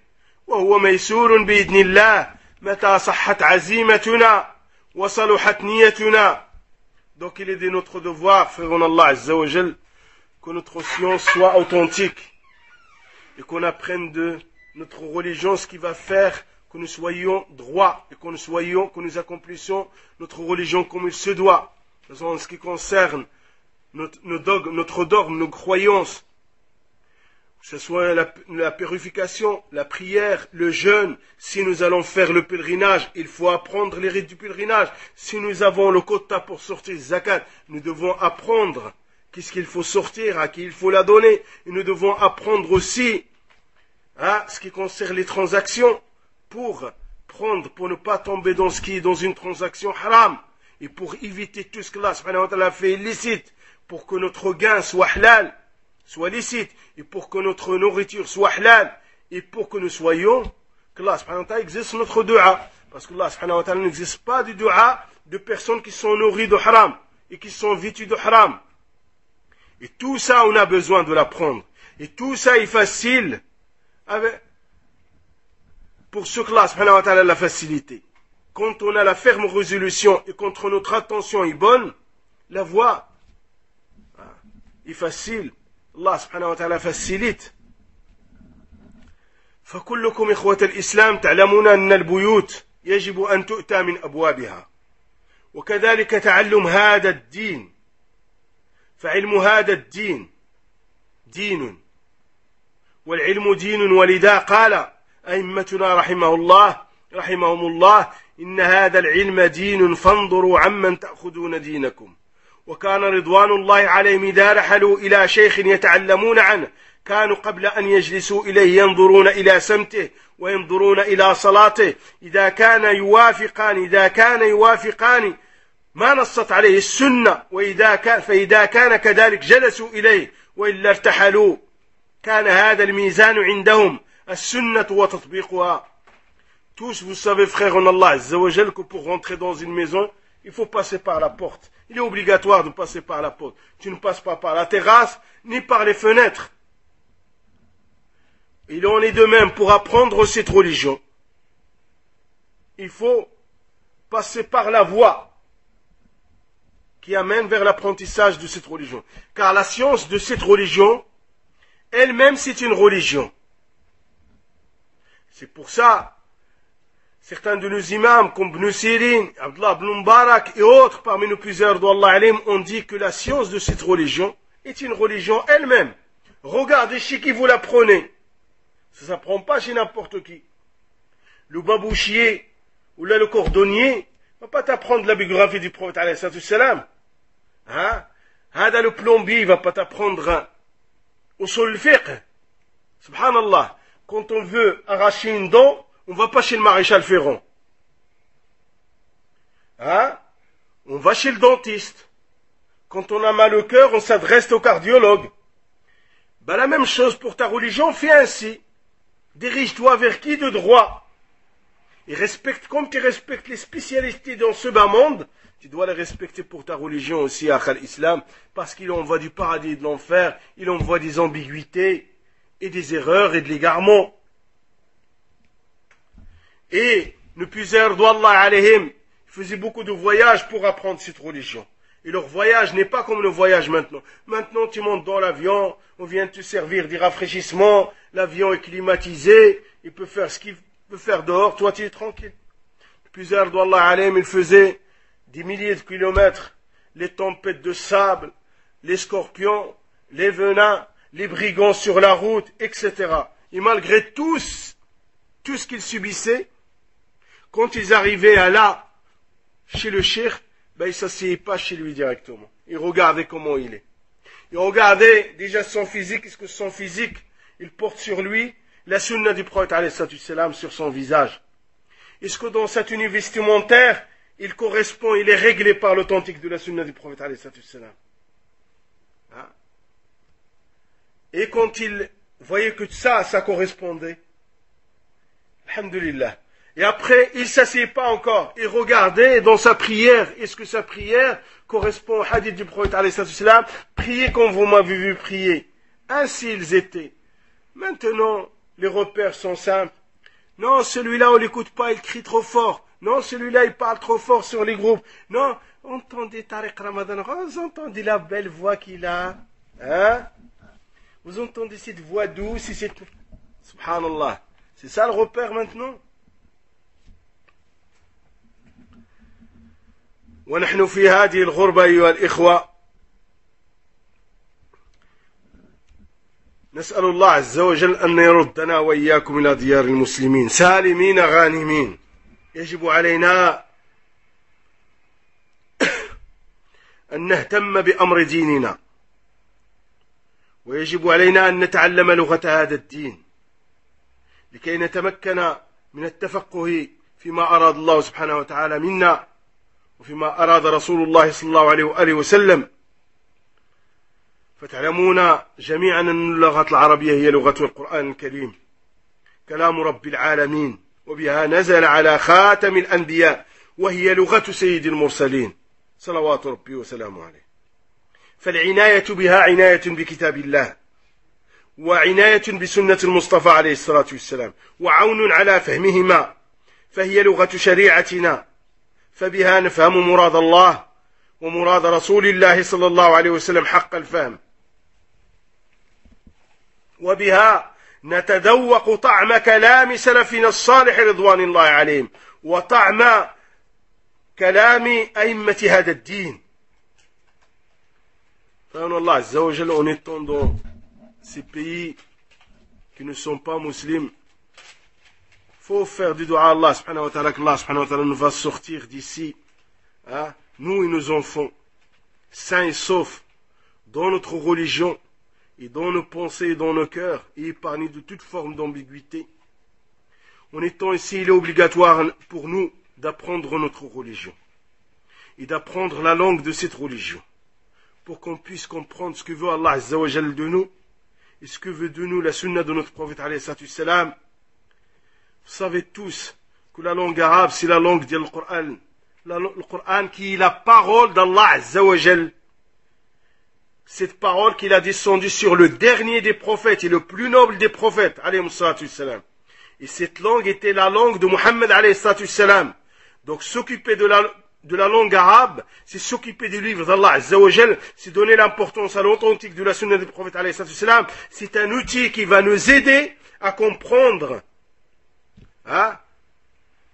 وهو ميسور بإذن الله متى صحت عزيمتنا وصلحت نيتنا. Donc il est de notre devoir, frère en Allah Azza wa Jal, que notre science soit authentique et qu'on apprenne de notre religion ce qui va faire que nous soyons droits et que nous accomplissions notre religion comme il se doit. En ce qui concerne notre dogme, nos croyances, que ce soit la purification, la prière, le jeûne. Si nous allons faire le pèlerinage, il faut apprendre les rites du pèlerinage. Si nous avons le quota pour sortir zakat, nous devons apprendre qu'est-ce qu'il faut sortir, à qui il faut la donner. Et nous devons apprendre aussi ce qui concerne les transactions pour ne pas tomber dans ce qui est dans une transaction haram. Et pour éviter tout ce que Allah subhanahu wa ta'ala fait illicite, pour que notre gain soit halal, soit licite, et pour que notre nourriture soit halal, et pour que nous soyons, que Allah subhanahu wa ta'ala existe notre dua. Parce que Allah subhanahu wa ta'ala n'existe pas de dua de personnes qui sont nourries de haram, et qui sont vêtues de haram. Et tout ça, on a besoin de l'apprendre. Et tout ça est facile pour ceux que Allah subhanahu wa ta'ala l'a facilité. Quand on a la ferme résolution et quand notre attention est bonne, la voie est facile. Allah subhanahu wa ta'ala facilite. فكلكم إخوة الإسلام تعلمون أن البيوت يجب أن تؤتى من أبوابها وكذلك تعلم هذا الدين فعلم هذا الدين دين والعلم دين ولذا قال أئمتنا رحمهم الله إن هذا العلم دين فانظروا عمن تأخذون دينكم. وكان رضوان الله عليهم إذا رحلوا إلى شيخ يتعلمون عنه كانوا قبل أن يجلسوا إليه ينظرون إلى سمته وينظرون إلى صلاته إذا كان يوافقان ما نصت عليه السنة فإذا كان كذلك جلسوا إليه وإلا ارتحلوا. كان هذا الميزان عندهم السنة وتطبيقها. Tous, vous savez, frères en Allah Azza wa Jal, que pour rentrer dans une maison, il faut passer par la porte. Il est obligatoire de passer par la porte. Tu ne passes pas par la terrasse, ni par les fenêtres. Il en est de même pour apprendre cette religion. Il faut passer par la voie qui amène vers l'apprentissage de cette religion. Car la science de cette religion, elle-même, c'est une religion. C'est pour ça certains de nos imams, comme Ibn Sirin, Abdullah ibn Mubarak et autres, parmi nos plusieurs d'Allah alim, ont dit que la science de cette religion est une religion elle-même. Regardez chez qui vous la prenez. Ça ne s'apprend pas chez n'importe qui. Le babouchier ou là le cordonnier ne va pas t'apprendre la biographie du prophète alayhi salam. Hein? Le plombier ne va pas t'apprendre usul fiqh. Subhanallah. Quand on veut arracher une dent, on ne va pas chez le maréchal Ferrand. Hein? On va chez le dentiste. Quand on a mal au cœur, on s'adresse au cardiologue. Ben, la même chose pour ta religion, fais ainsi. Dirige-toi vers qui de droit. Et respecte, comme tu respectes les spécialités dans ce bas monde, tu dois les respecter pour ta religion aussi, Akhal Islam, parce qu'il envoie du paradis et de l'enfer, il envoie des ambiguïtés et des erreurs et de l'égarement. Et nos plusieurs d'Allah alayhim faisaient beaucoup de voyages pour apprendre cette religion. Et leur voyage n'est pas comme le voyage maintenant. Maintenant, tu montes dans l'avion, on vient te servir des rafraîchissements, l'avion est climatisé, il peut faire ce qu'il peut faire dehors, toi tu es tranquille. Plusieurs d'Allah alayhim, ils faisaient des milliers de kilomètres, les tempêtes de sable, les scorpions, les venins, les brigands sur la route, etc. Et malgré tout ce qu'ils subissaient, quand ils arrivaient à là, chez le cheikh, ben, ils ne s'asseyaient pas chez lui directement. Ils regardaient comment il est. Ils regardaient déjà son physique, est-ce que son physique, il porte sur lui la sunna du prophète alayhi salam sur son visage. Est-ce que dans sa tenue vestimentaire, il correspond, il est réglé par l'authentique de la sunna du prophète alayhi salam. Hein? Et quand il voyait que ça correspondait, alhamdulillah. Et après, il ne s'asseyait pas encore. Il regardait dans sa prière. Est-ce que sa prière correspond au hadith du prophète alayhi salam? Priez comme vous m'avez vu prier. Ainsi ils étaient. Maintenant, les repères sont simples. Non, celui-là, on l'écoute pas, il crie trop fort. Non, celui-là, il parle trop fort sur les groupes. Non, entendez Tariq Ramadan, vous entendez la belle voix qu'il a. Hein? Vous entendez cette voix douce et cette... Subhanallah. C'est ça le repère maintenant? ونحن في هذه الغربة أيها الإخوة نسأل الله عز وجل أن يردنا وإياكم إلى ديار المسلمين سالمين غانمين. يجب علينا أن نهتم بأمر ديننا ويجب علينا أن نتعلم لغة هذا الدين لكي نتمكن من التفقه فيما أراد الله سبحانه وتعالى منا وفيما أراد رسول الله صلى الله عليه وآله وسلم. فتعلمون جميعا أن اللغة العربية هي لغة القرآن الكريم كلام رب العالمين وبها نزل على خاتم الأنبياء وهي لغة سيد المرسلين صلوات ربي وسلامه عليه. فالعناية بها عناية بكتاب الله وعناية بسنة المصطفى عليه الصلاة والسلام وعون على فهمهما فهي لغة شريعتنا فبها نفهم مراد الله ومراد رسول الله صلى الله عليه وسلم حق الفهم وبها نتذوق طعم كلام سلفنا الصالح رضوان الله عليهم وطعم كلام أئمة هذا الدين. فأنا الله عز وجل en étant dans ces pays qui ne sont pas musulmans, faut faire du dua à Allah subhanahu wa ta'ala, qu'Allah subhanahu wa ta'ala nous va sortir d'ici, hein, nous et nos enfants, sains et saufs, dans notre religion, et dans nos pensées et dans nos cœurs, et épargnés de toute forme d'ambiguïté. En étant ici, il est obligatoire pour nous d'apprendre notre religion, et d'apprendre la langue de cette religion, pour qu'on puisse comprendre ce que veut Allah Azza wa Jal de nous, et ce que veut de nous la sunna de notre prophète alayhi salam. Vous savez tous que la langue arabe, c'est la langue du Coran. Le Coran qui est la parole d'Allah Azza wa Jal. Cette parole qu'il a descendue sur le dernier des prophètes et le plus noble des prophètes, alayhi salam. Et cette langue était la langue de Muhammad alayhi salam. Donc s'occuper de la langue arabe, c'est s'occuper du livre d'Allah Azza wa Jal, c'est donner l'importance à l'authentique de la sunna du prophète alayhi salam. C'est un outil qui va nous aider à comprendre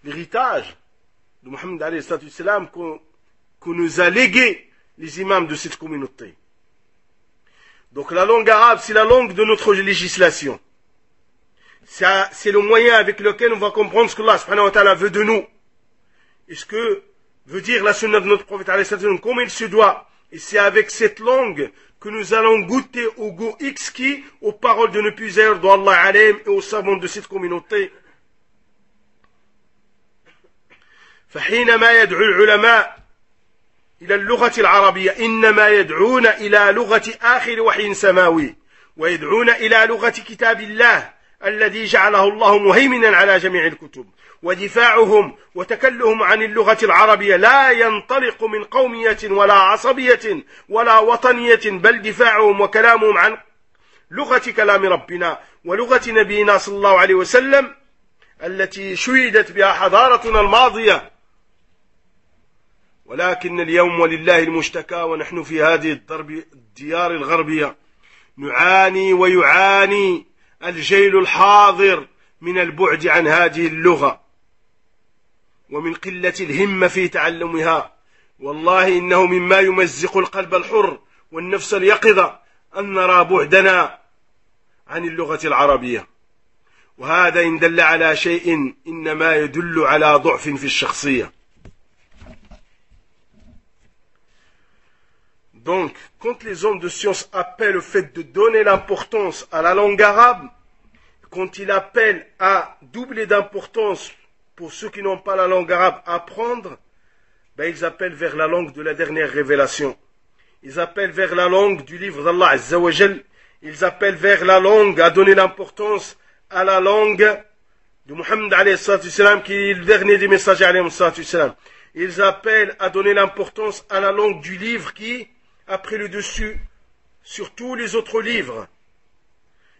l'héritage de Mohammed alayhi salam qu'on nous a légué les imams de cette communauté. Donc la langue arabe, c'est la langue de notre législation. C'est le moyen avec lequel on va comprendre ce que Allah subhanahu wa ta'ala veut de nous. Et ce que veut dire la sunna de notre prophète alayhi salam comme il se doit. Et c'est avec cette langue que nous allons goûter au goût exquis aux paroles de nos puiseurs d'Allah alayhim et aux savants de cette communauté. فحينما يدعو العلماء إلى اللغة العربية إنما يدعون إلى لغة آخر وحي سماوي ويدعون إلى لغة كتاب الله الذي جعله الله مهيمنا على جميع الكتب ودفاعهم وتكلهم عن اللغة العربية لا ينطلق من قومية ولا عصبية ولا وطنية بل دفاعهم وكلامهم عن لغة كلام ربنا ولغة نبينا صلى الله عليه وسلم التي شيدت بها حضارتنا الماضية. ولكن اليوم ولله المشتكى ونحن في هذه الديار الغربية نعاني ويعاني الجيل الحاضر من البعد عن هذه اللغة ومن قلة الهمة في تعلمها. والله إنه مما يمزق القلب الحر والنفس اليقظة أن نرى بعدنا عن اللغة العربية. وهذا إن دل على شيء إنما يدل على ضعف في الشخصية. Donc, quand les hommes de science appellent le fait de donner l'importance à la langue arabe, quand ils appellent à doubler d'importance pour ceux qui n'ont pas la langue arabe à apprendre, ben ils appellent vers la langue de la dernière révélation. Ils appellent vers la langue du livre d'Allah Azza wa Jal. Ils appellent vers la langue à donner l'importance à la langue de Muhammad alayhi salam qui est le dernier des messagers alayhi salam. Ils appellent à donner l'importance à la langue du livre qui a pris le dessus sur tous les autres livres.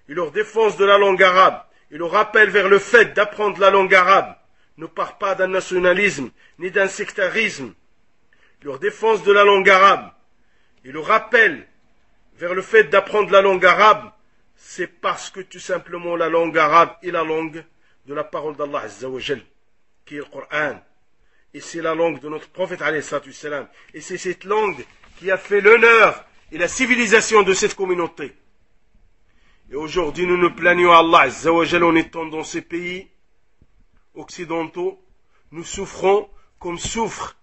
Ils leur défense de la langue arabe. Ils leur rappellent vers le fait d'apprendre la langue arabe. Ne part pas d'un nationalisme ni d'un sectarisme. Ils leur défense de la langue arabe. Ils leur rappellent vers le fait d'apprendre la langue arabe. C'est parce que tout simplement la langue arabe est la langue de la parole d'Allah Azza wa Jal, qui est le Coran. Et c'est la langue de notre prophète alayhi salam. Et c'est cette langue qui a fait l'honneur et la civilisation de cette communauté. Et aujourd'hui, nous nous plaignons à Allah Azza wa Jal en étant dans ces pays occidentaux. Nous souffrons comme souffre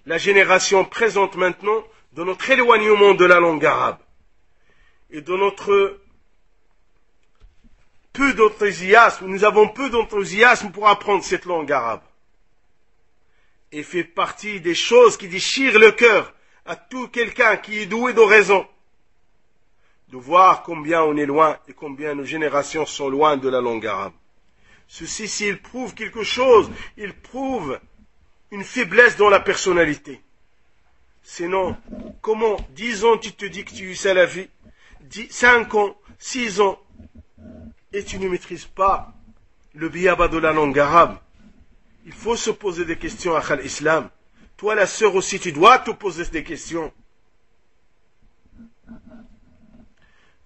la génération présente maintenant de notre éloignement de la langue arabe et de notre peu d'enthousiasme. Nous avons peu d'enthousiasme pour apprendre cette langue arabe. Et fait partie des choses qui déchirent le cœur à tout quelqu'un qui est doué de raison, de voir combien on est loin et combien nos générations sont loin de la langue arabe. Ceci, s'il prouve quelque chose, il prouve une faiblesse dans la personnalité. Sinon, comment 10 ans tu te dis que tu es salafi, 5 ans, 6 ans, et tu ne maîtrises pas le biyaba de la langue arabe? Il faut se poser des questions à l'islam. Toi, la sœur aussi, tu dois te poser des questions.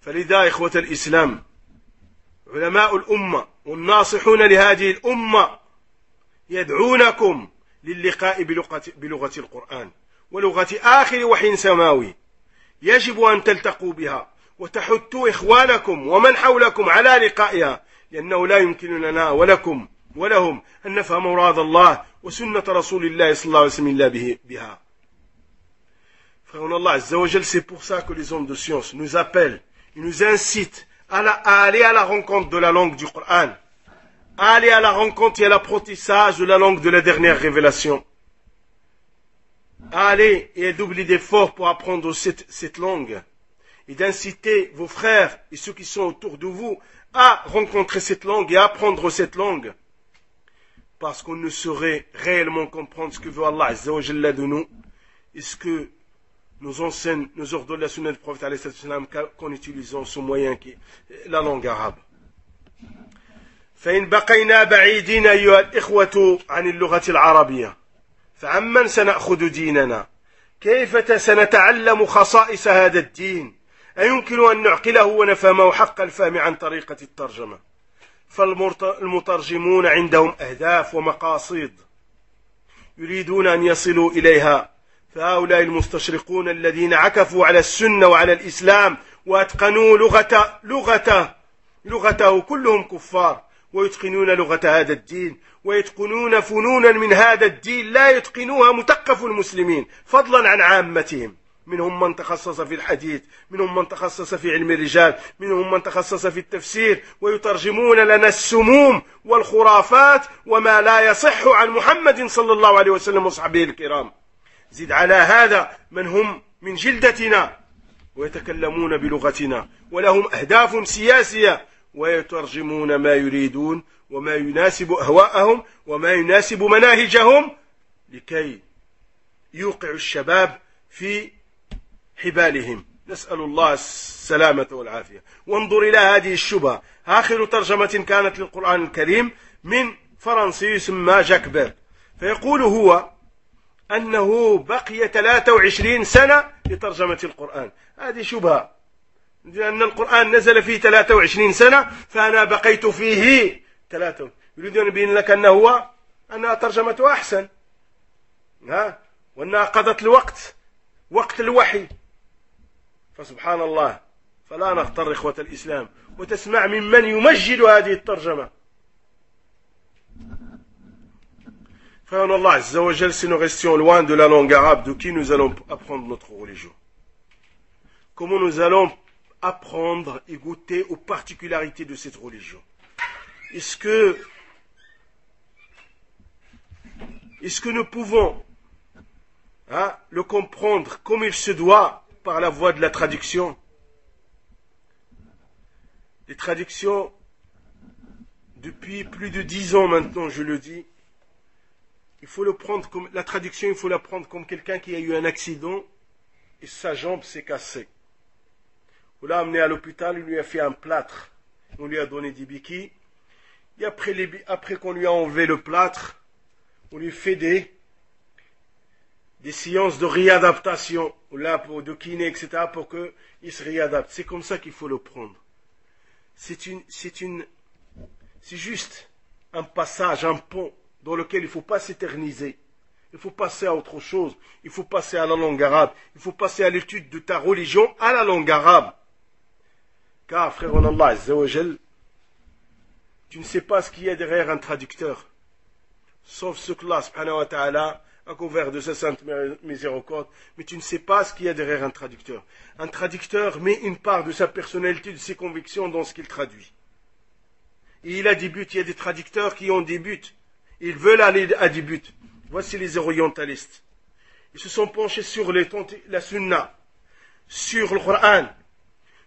فلذا إخوة الإسلام علماء الأمة والناصحون لهذه الأمة يدعونكم للقاء بلغة القرآن ولغة آخر وحي سماوي. يجب أن تلتقوا بها وتحثوا إخوانكم ومن حولكم على لقائها، لأنه لا يمكن لنا ولكم ولهم أن نفهم مراد الله وسنة رسول الله صلى الله عليه وسلم إلا بها. Frère Allah Azza wa Jal, c'est pour ça que les hommes de science nous appellent, ils nous incitent à aller à la rencontre de la langue du Coran, à aller à la rencontre et à l'apprentissage de la langue de la dernière révélation, à aller et à doubler d'efforts pour apprendre cette langue, et d'inciter vos frères et ceux qui sont autour de vous à rencontrer cette langue et à apprendre cette langue. Parce qu'on ne saurait réellement comprendre ce que veut Allah Azza wa Jalla de nous et ce que nous enseigne, nous ordonne la sunna du prophète alayhi salam qu'en utilisant ce moyen qui est la langue arabe. فإن بقينا بعيدين أيها الإخوة عن اللغة العربية فعمن سنأخذ ديننا؟ كيف سنتعلم خصائص هذا الدين؟ أيمكن أن نعقله ونفهمه حق الفهم عن طريقة الترجمة؟ فالمترجمون عندهم أهداف ومقاصد يريدون أن يصلوا إليها. فهؤلاء المستشرقون الذين عكفوا على السنة وعلى الإسلام وأتقنوا لغته كلهم كفار، ويتقنون لغة هذا الدين ويتقنون فنونا من هذا الدين لا يتقنوها مثقف المسلمين فضلا عن عامتهم. منهم من تخصص في الحديث، منهم من تخصص في علم الرجال، منهم من تخصص في التفسير، ويترجمون لنا السموم والخرافات وما لا يصح عن محمد صلى الله عليه وسلم وصحبه الكرام. زد على هذا من هم من جلدتنا ويتكلمون بلغتنا ولهم أهداف سياسية ويترجمون ما يريدون وما يناسب أهواءهم وما يناسب مناهجهم لكي يوقعوا الشباب في حبالهم. نسأل الله السلامة والعافية. وانظر إلى هذه الشبهة. آخر ترجمة كانت للقرآن الكريم من فرنسي يسمى جاك بيرك، فيقول هو أنه بقي 23 سنة لترجمة القرآن. هذه شبهة، لأن القرآن نزل فيه 23 سنة فأنا بقيت فيه 3. يريد أن يبين لك أنها ترجمته أحسن، وأنها قضت الوقت، وقت الوحي. فسبحان الله، فلا نغتر إخوة الإسلام وتسمع ممن يمجد هذه الترجمة. Frère Allah Azza wa Jal, si nous restions loin de la langue arabe, de qui nous allons apprendre notre religion? Comment nous allons apprendre et goûter aux particularités de cette religion? Est-ce que nous pouvons le comprendre comme il se doit par la voie de la traduction? Les traductions, depuis plus de 10 ans maintenant, je le dis, il faut le prendre comme la traduction, il faut la prendre comme quelqu'un qui a eu un accident et sa jambe s'est cassée. On l'a amené à l'hôpital, il lui a fait un plâtre, on lui a donné des béquilles, et après qu'on lui a enlevé le plâtre, on lui fait des séances de réadaptation, de kiné, etc., pour qu'il se réadapte. C'est comme ça qu'il faut le prendre. C'est juste un passage, un pont, dans lequel il ne faut pas s'éterniser. Il faut passer à autre chose. Il faut passer à la langue arabe. Il faut passer à l'étude de ta religion à la langue arabe. Car, frère en Allah Azza wa Jal, tu ne sais pas ce qu'il y a derrière un traducteur. Sauf ce que Allah subhanahu wa ta'ala a couvert de sa sainte miséricorde. Mais tu ne sais pas ce qu'il y a derrière un traducteur. Un traducteur met une part de sa personnalité, de ses convictions dans ce qu'il traduit. Et il a des buts. Il y a des traducteurs qui ont des buts. Ils veulent aller à des buts. Voici les orientalistes. Ils se sont penchés sur la sunna, sur le Coran,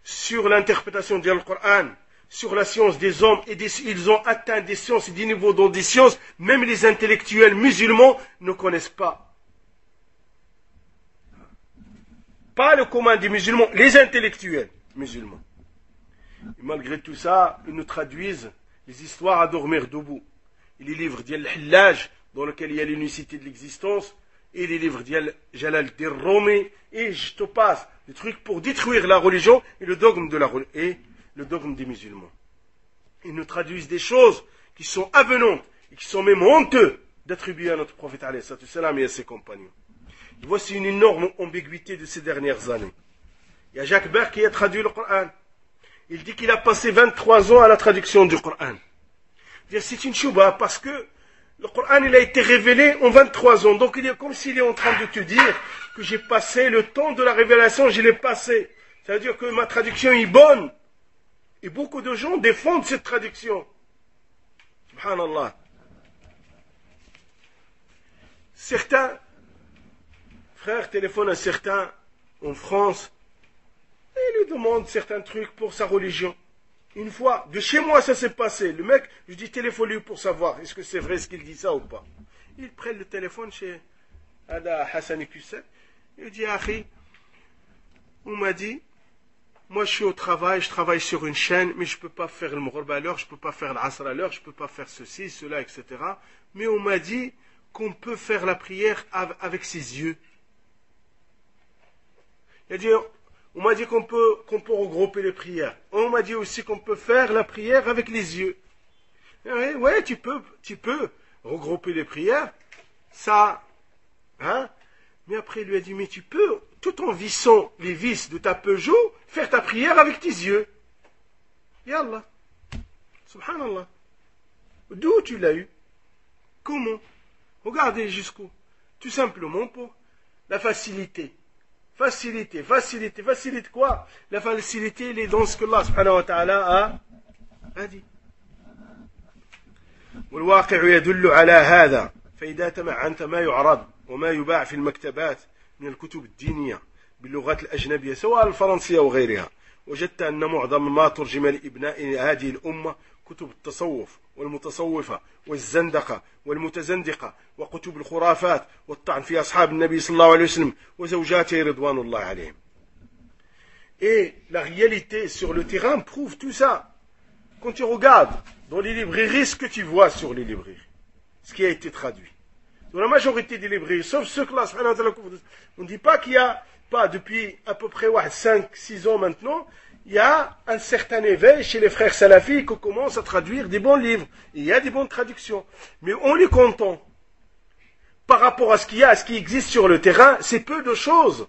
sur l'interprétation du Coran, sur la science des hommes, et ils ont atteint des sciences et des niveaux dans des sciences, même les intellectuels musulmans ne connaissent pas. Pas le commun des musulmans, les intellectuels musulmans. Et malgré tout ça, ils nous traduisent les histoires à dormir debout. Et les livres d'Yal Hillaj, dans lesquels il y a l'unicité de l'existence, et les livres d'Yal Jalal Dir-Rumi, et je te passe des trucs pour détruire la religion et le dogme des musulmans. Ils nous traduisent des choses qui sont avenantes et qui sont même honteux d'attribuer à notre prophète alayhi salam et à ses compagnons. Et voici une énorme ambiguïté de ces dernières années. Il y a Jacques Berg qui a traduit le Coran. Il dit qu'il a passé 23 ans à la traduction du Coran. C'est une chouba parce que le Coran il a été révélé en 23 ans. Donc il est comme s'il est en train de te dire que j'ai passé le temps de la révélation, je l'ai passé. Ça veut dire que ma traduction est bonne. Et beaucoup de gens défendent cette traduction. Subhanallah. Certains frères téléphonent à certains en France et lui demandent certains trucs pour sa religion. Une fois, de chez moi ça s'est passé. Le mec, je dis téléphone-lui pour savoir est-ce que c'est vrai ce qu'il dit ça ou pas. Il prend le téléphone chez Ada Hassan Kusset. Il dit Akhi, on m'a dit, moi je suis au travail, je travaille sur une chaîne, mais je ne peux pas faire le Maghrib à l'heure, je ne peux pas faire l'Asr à l'heure, je ne peux pas faire ceci, cela, etc. Mais on m'a dit qu'on peut faire la prière avec ses yeux. C'est-à-dire, on m'a dit qu'on peut regrouper les prières. On m'a dit aussi qu'on peut faire la prière avec les yeux. Ouais, tu peux regrouper les prières, ça, hein. Mais après, il lui a dit, mais tu peux, tout en vissant les vis de ta Peugeot, faire ta prière avec tes yeux. Yallah. Subhanallah. D'où tu l'as eu? Comment? Regardez jusqu'où. Tout simplement pour la facilité. Facilité quoi? La facilité, elle est dans ce que Allah subhanahu wa ta'ala a dit. والواقع يدل على هذا فإذا تمعنت ما يعرض وما يباع في المكتبات من الكتب الدينية باللغات الأجنبية سواء الفرنسية وغيرها وجدت أن معظم ما ترجم لإبناء هذه الأمة كتب التصوف والمتصوفة والزندقة والمتزندقة وكتب الخرافات والطعن في أصحاب النبي صلى الله عليه وسلم وزوجاته رضوان الله عليهم. Et la réalité sur le terrain prouve tout ça. Quand tu regardes dans les librairies ce que tu vois sur les librairies, ce qui a été traduit. Dans la majorité des librairies, sauf ceux que là, on ne dit pas qu'il y a, pas depuis à peu près 5-6 ans maintenant, il y a un certain éveil chez les frères salafis qui commencent à traduire des bons livres. Et il y a des bonnes traductions. Mais on les compte par rapport à ce qu'il y a, à ce qui existe sur le terrain, c'est peu de choses.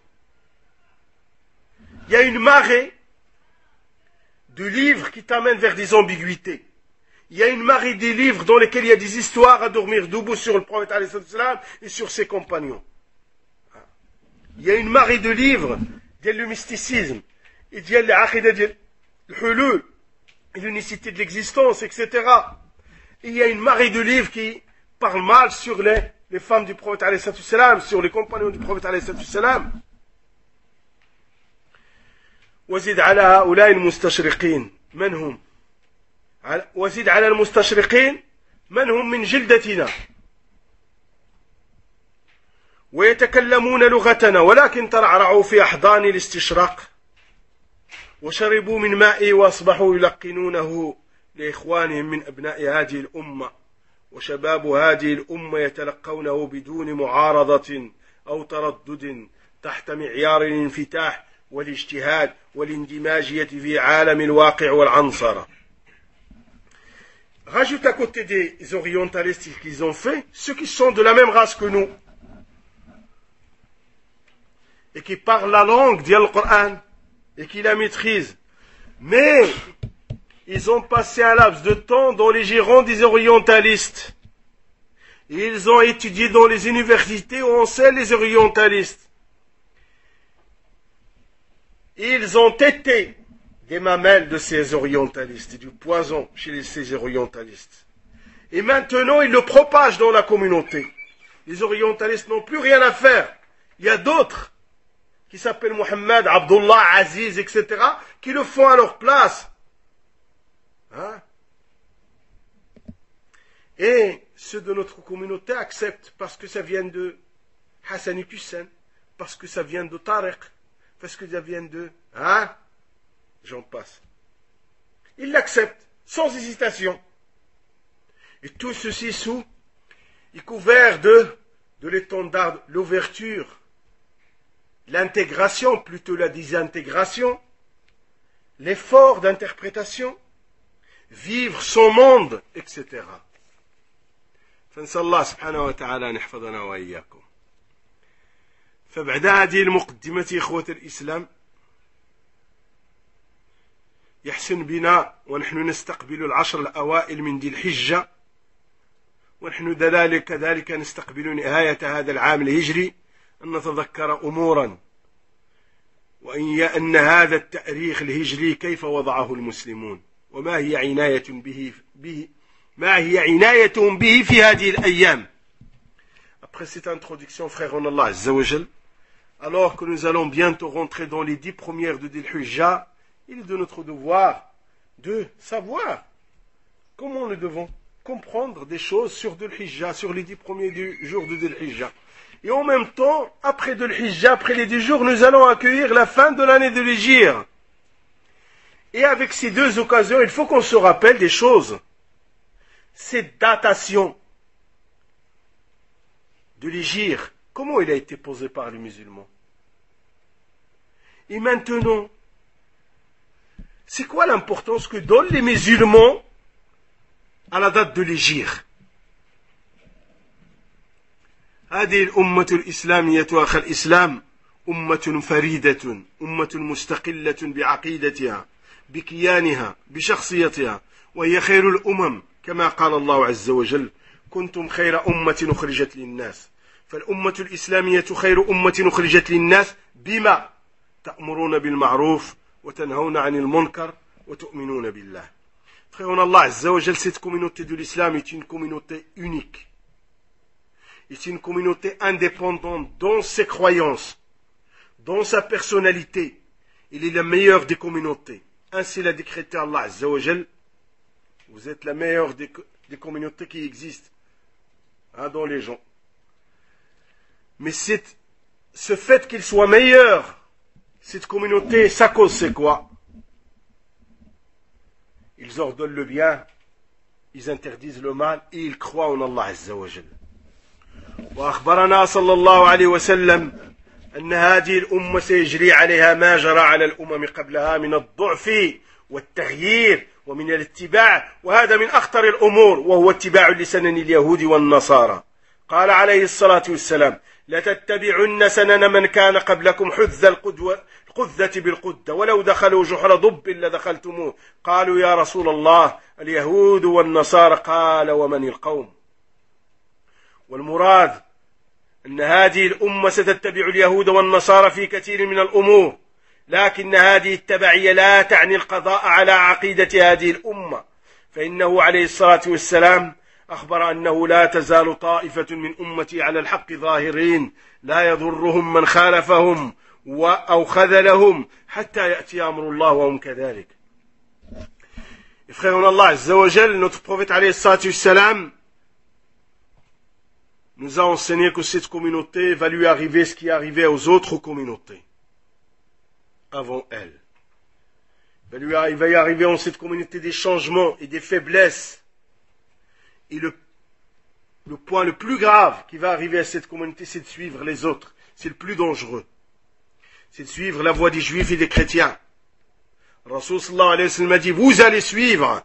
Il y a une marée de livres qui t'amènent vers des ambiguïtés. Il y a une marée des livres dans lesquels il y a des histoires à dormir debout sur le prophète et sur ses compagnons. Il y a une marée de livres, il y a le mysticisme, il y a l'aqidah, le hulul, l'unicité de l'existence, etc. Et il y a une marée de livres qui parlent mal sur les femmes du prophète sur les compagnons du prophète وزد على هؤلاء المستشرقين من هم وزد على المستشرقين من هم من جلدتنا ويتكلمون لغتنا ولكن ترعرعوا في أحضان الاستشراق وشربوا من مائي وأصبحوا يلقنونه لإخوانهم من أبناء هذه الأمة وشباب هذه الأمة يتلقونه بدون معارضة أو تردد تحت معيار الانفتاح والاجتهاد والاندماجية في عالم الواقع والعنصرة. Rajoute à côté des orientalistes qu'ils ont fait, ceux qui sont de la même race que nous et qui parlent la langue du Coran et qui la maîtrisent, mais ils ont passé un laps de temps dans les girondes des orientalistes. Et ils ont étudié dans les universités où on sait les orientalistes. Ils ont été des mamelles de ces orientalistes, du poison chez ces orientalistes. Et maintenant, ils le propagent dans la communauté. Les orientalistes n'ont plus rien à faire. Il y a d'autres qui s'appellent Mohammed, Abdullah, Aziz, etc., qui le font à leur place. Hein? Et ceux de notre communauté acceptent parce que ça vient de Hassan Hussein, parce que ça vient de Tariq, parce que ça vient de... Hein? J'en passe. Ils l'acceptent, sans hésitation. Et tout ceci sous est couvert de l'étendard, l'ouverture, l'intégration, plutôt la désintégration, l'effort d'interprétation, vivre son monde, etc. فنسأل الله سبحانه وتعالى أن يحفظنا وإياكم. فبعد هذه المقدمة إخوة الإسلام يحسن بنا ونحن نستقبل العشر الأوائل من ذي الحجة ونحن كذلك نستقبل نهاية هذا العام الهجري أن نتذكر أمورا وأن هذا التاريخ الهجري كيف وضعه المسلمون وما هي عناية ما هي عنايتهم به في هذه الأيام. Après cette introduction, frère en Allah Azza wa Jal, alors que nous allons bientôt rentrer dans les 10 premières de Dhul Hijjah, il est de notre devoir de savoir comment nous devons comprendre des choses sur Dhul Hijjah, sur les 10 premiers jours de Dhul Hijjah. Et en même temps, après Dhul Hijjah, après les 10 jours, nous allons accueillir la fin de l'année de l'Hégire. Et avec ces deux occasions, il faut qu'on se rappelle des choses. Cette datation de l'Hégire, comment il a été posé par les musulmans? Et maintenant, c'est quoi l'importance que donnent les musulmans à la date de l'hégire. هذه الأمة الإسلامية أخي الإسلام أمة فريدة، أمة مستقلة بعقيدتها، بكيانها، بشخصيتها، وهي خير الأمم كما قال الله عز وجل: كنتم خير أمة أخرجت للناس. فالأمة الإسلامية خير أمة أخرجت للناس بما تأمرون بالمعروف وتنهون عن المنكر وتؤمنون بالله. Frère, Allah Azza wa Jal, cette communauté de l'islam est une communauté unique. C'est une communauté indépendante dans ses croyances, dans sa personnalité. Il est la meilleure des communautés. Ainsi l'a décrété Allah Azza wa Jal. Vous êtes la meilleure des communautés qui existent dans les gens. Mais ce fait qu'il soit meilleur, cette communauté, sa cause c'est quoi? Ils ordonnent le bien, ils interdisent le mal et ils croient en Allah Azza wa Jal. وأخبرنا صلى الله عليه وسلم أن هذه الأمة سيجري عليها ما جرى على الأمم قبلها من الضعف والتغيير ومن الاتباع، وهذا من أخطر الأمور، وهو اتباع لسنن اليهود والنصارى. قال عليه الصلاة والسلام: لتتبعن سنن من كان قبلكم حذ القذة بالقدة ولو دخلوا جحر ضب لدخلتموه. قالوا يا رسول الله اليهود والنصارى. قال ومن القوم؟ والمراد أن هذه الأمة ستتبع اليهود والنصارى في كثير من الأمور، لكن هذه التبعية لا تعني القضاء على عقيدة هذه الأمة، فإنه عليه الصلاة والسلام أخبر أنه لا تزال طائفة من أمتي على الحق ظاهرين لا يضرهم من خالفهم أو خذلهم حتى يأتي أمر الله وهم كذلك. Frère en Allah Azza wa Jal, notre prophète alayhi salatu wassalam nous a enseigné que cette communauté va lui arriver ce qui est arrivé aux autres communautés avant elle. Il va y arriver en cette communauté des changements et des faiblesses. Et le point le plus grave qui va arriver à cette communauté, c'est de suivre les autres. C'est le plus dangereux. C'est de suivre la voie des juifs et des chrétiens. Rasul sallallahu alayhi wa sallam a dit: vous allez suivre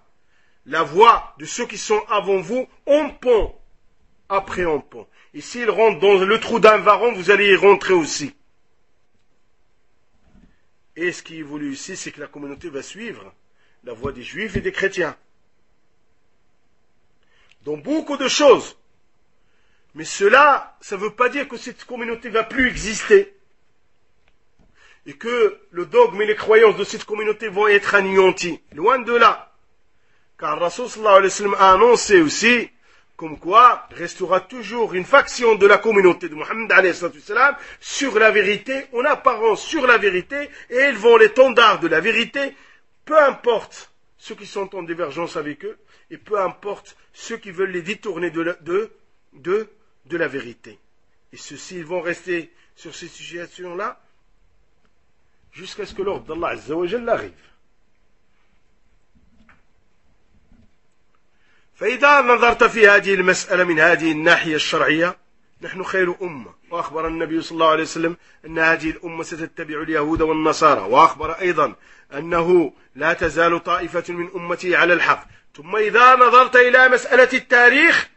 la voie de ceux qui sont avant vous en pont, après en pont. Et s'ils rentrent dans le trou d'un varan, vous allez y rentrer aussi. Et ce qui est voulu ici, c'est que la communauté va suivre la voie des juifs et des chrétiens. Dans beaucoup de choses. Mais cela, ça ne veut pas dire que cette communauté ne va plus exister. Et que le dogme et les croyances de cette communauté vont être anéantis. Loin de là. Car Rasul sallallahu alayhi wa sallam a annoncé aussi comme quoi restera toujours une faction de la communauté de Muhammad alayhi sallam sur la vérité, en apparence sur la vérité, et ils vont l'étendard de la vérité, peu importe ceux qui sont en divergence avec eux, et peu importe ceux qui veulent les détourner de la vérité. Et ceux-ci, ils vont rester sur ces situations-là jusqu'à ce que l'ordre d'Allah Azza wa Jalla arrive. فإذا نظرت في هذه المسألة من هذه الناحية الشرعية نحن خير أمة، وأخبر النبي صلى الله عليه وسلم أن هذه الأمة ستتبع اليهود والنصارى، وأخبر أيضا أنه لا تزال طائفة من أمتي على الحق. ثم إذا نظرت إلى مسألة التاريخ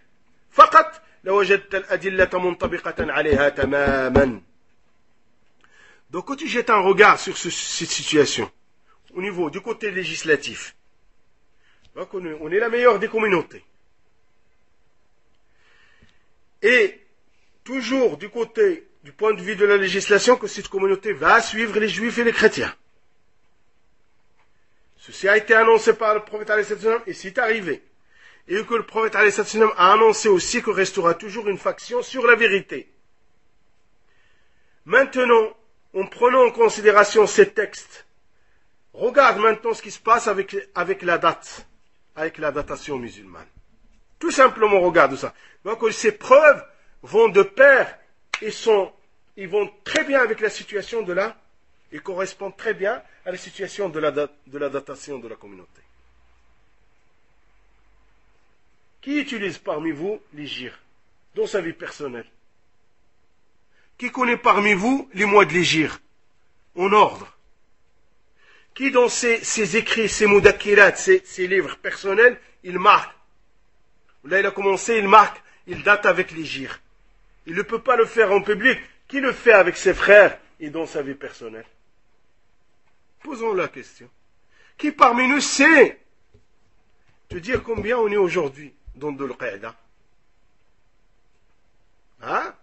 فقط لوجدت الأدلة منطبقة عليها تماما. Donc quand tu jettes un regard sur cette situation, au niveau du côté législatif, donc on est la meilleure des communautés. Et toujours du point de vue de la législation, que cette communauté va suivre les juifs et les chrétiens. Ceci a été annoncé par le prophète alayhi sallam et c'est arrivé. Et que le prophète alayhi sallam a annoncé aussi qu'il restera toujours une faction sur la vérité. Maintenant, en prenant en considération ces textes, regarde maintenant ce qui se passe avec la date, avec la datation musulmane. Tout simplement, regarde ça. Donc, ces preuves vont de pair et ils vont très bien avec la situation de là, et correspondent très bien à la situation de la datation de la communauté. Qui utilise parmi vous l'hégire dans sa vie personnelle? Qui connaît parmi vous les mois de l'hégire en ordre? Qui dans ses écrits, ses mudakirat, ses livres personnels, il marque Là, il a commencé, il marque, il date avec l'hégire. Il ne peut pas le faire en public. Qui le fait avec ses frères et dans sa vie personnelle? Posons la question. Qui parmi nous sait te dire combien on est aujourd'hui dans de l'Qa'da? Hein?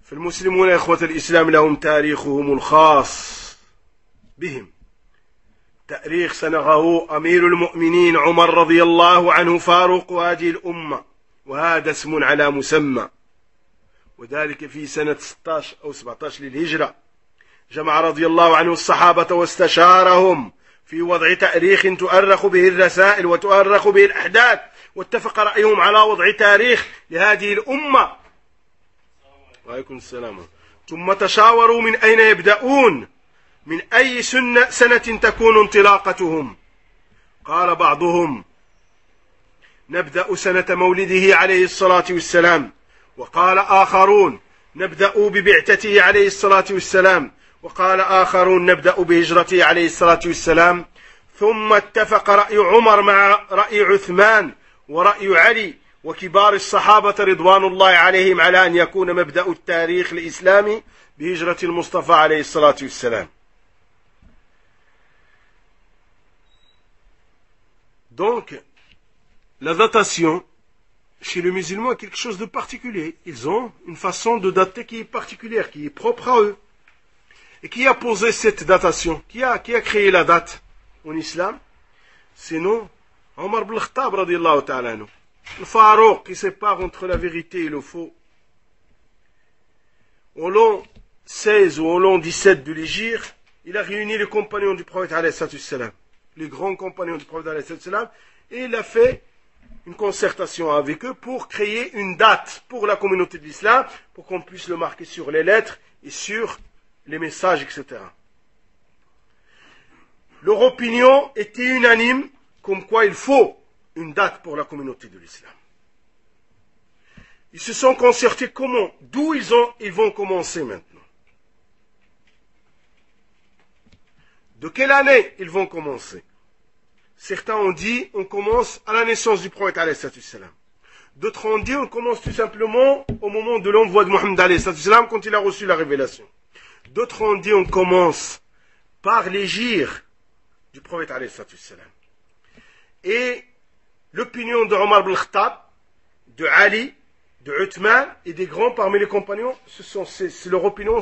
فالمسلمون يا إخوة الإسلام لهم تاريخهم الخاص بهم. تاريخ صنعه أمير المؤمنين عمر رضي الله عنه فاروق هذه الأمة، وهذا اسم على مسمى، وذلك في سنة 16 أو 17 للهجرة. جمع رضي الله عنه الصحابة واستشارهم في وضع تاريخ تؤرخ به الرسائل وتؤرخ به الأحداث، واتفق رأيهم على وضع تاريخ لهذه الأمة. وعليكم السلام. ثم تشاوروا من أين يبدأون، من أي سنة تكون انطلاقتهم. قال بعضهم نبدأ سنة مولده عليه الصلاة والسلام، وقال آخرون نبدأ ببعثته عليه الصلاة والسلام، وقال آخرون نبدأ بهجرته عليه الصلاة والسلام. ثم اتفق رأي عمر مع رأي عثمان ورأي علي وكبار الصحابة رضوان الله عليهم على أن يكون مبدأ التاريخ الإسلامي بهجرة المصطفى عليه الصلاة والسلام. Donc, la datation, chez les musulmans, est quelque chose de particulier. Ils ont une façon de dater qui est particulière, qui est propre à eux. Et qui a posé cette datation? Qui a créé la date en islam? Sinon, Omar ibn Khattab, radiyallahu ta'ala anhu. Le Farouk qui sépare entre la vérité et le faux. Au l'an 16 ou au l'an 17 de l'Hégire, il a réuni les compagnons du prophète alayhi salam, les grands compagnons du prophète alayhi salam, et il a fait une concertation avec eux pour créer une date pour la communauté de l'islam, pour qu'on puisse le marquer sur les lettres et sur les messages, etc. Leur opinion était unanime, comme quoi il faut une date pour la communauté de l'islam. Ils se sont concertés comment? D'où ils vont commencer maintenant? De quelle année ils vont commencer? Certains ont dit on commence à la naissance du prophète alayhi salam. D'autres ont dit on commence tout simplement au moment de l'envoi de Mohammed alayhi salam quand il a reçu la révélation. D'autres ont dit on commence par l'hégire du prophète alayhi salam. Et l'opinion de Omar ibn Khattab, de Ali, de Uthman et des grands parmi les compagnons, leur opinion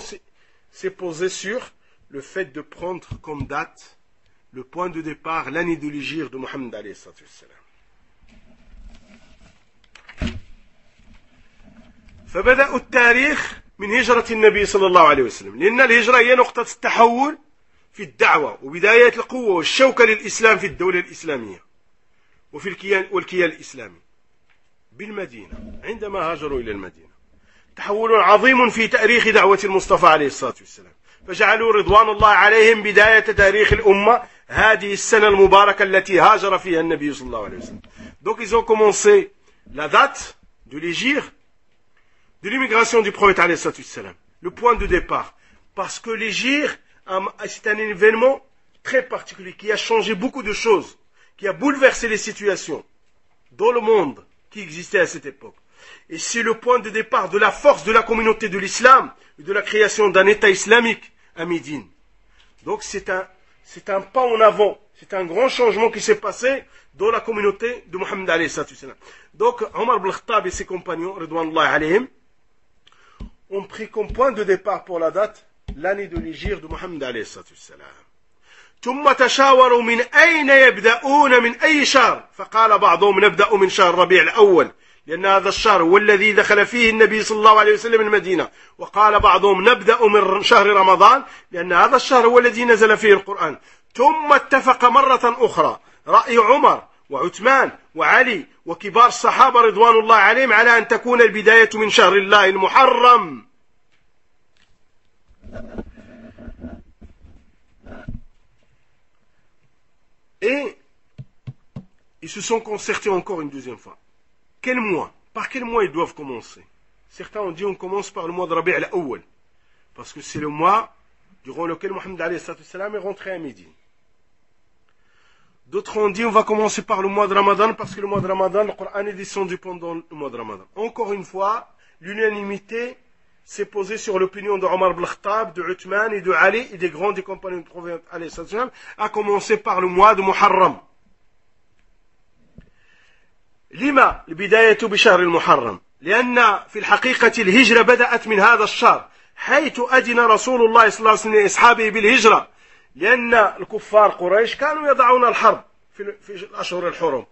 s'est posée sur le fait de prendre comme date le point de départ, l'année de l'hégire de Mohammed alayhi salam. فبدأ التاريخ من هجرة النبي صلى الله عليه وسلم، لأن الهجرة هي نقطة التحول في الدعوة وبداية القوة والشوكة للإسلام في الدولة الإسلامية وفي والكيان الإسلامي بالمدينة. عندما هاجروا إلى المدينة تحول عظيم في تاريخ دعوة المصطفى عليه الصلاة والسلام، فجعلوا رضوان الله عليهم بداية تاريخ الأمة هذه السنة المباركة التي هاجر فيها النبي صلى الله عليه وسلم. Donc ils ont commencé la date de l'hégire, de l'immigration du prophète alayhi salam, le point de départ, parce que l'hégire c'est un événement très particulier qui a changé beaucoup de choses, qui a bouleversé les situations dans le monde qui existait à cette époque. Et c'est le point de départ de la force de la communauté de l'islam et de la création d'un État islamique à Médine. Donc c'est un pas en avant, c'est un grand changement qui s'est passé dans la communauté de Mohammed alayhi salam. Donc Omar ibn Khattab et ses compagnons, ridwanullahi alayhim, ont pris comme point de départ pour la date l'année de l'hégire de Mohammed alayhi salam. ثم تشاوروا من أين يبدأون من أي شهر، فقال بعضهم نبدأ من شهر ربيع الأول لأن هذا الشهر هو الذي دخل فيه النبي صلى الله عليه وسلم المدينة، وقال بعضهم نبدأ من شهر رمضان لأن هذا الشهر هو الذي نزل فيه القرآن. ثم اتفق مرة أخرى رأي عمر وعثمان وعلي وكبار الصحابة رضوان الله عليهم على أن تكون البداية من شهر الله المحرم. Et ils se sont concertés encore une deuxième fois. Quel mois? Par quel mois ils doivent commencer? Certains ont dit on commence par le mois de Rabi' al-Awwal, parce que c'est le mois durant lequel Mohammed alayhi salam est rentré à Médine. D'autres ont dit on va commencer par le mois de Ramadan parce que le mois de Ramadan, le Coran est descendu pendant le mois de Ramadan. Encore une fois, l'unanimité s'est posée sur l'opinion de Omar ibn Khattab, de Uthman et de Ali et des grands des compagnons du prophète à commencer par le mois de Muharram. لما البداية بشهر المحرم؟ لأن في الحقيقة الهجرة بدأت من هذا الشهر حيث أذن رسول الله صلى الله عليه وسلم لأصحابه بالهجرة لأن الكفار قريش كانوا يضعون الحرب في الأشهر الحرم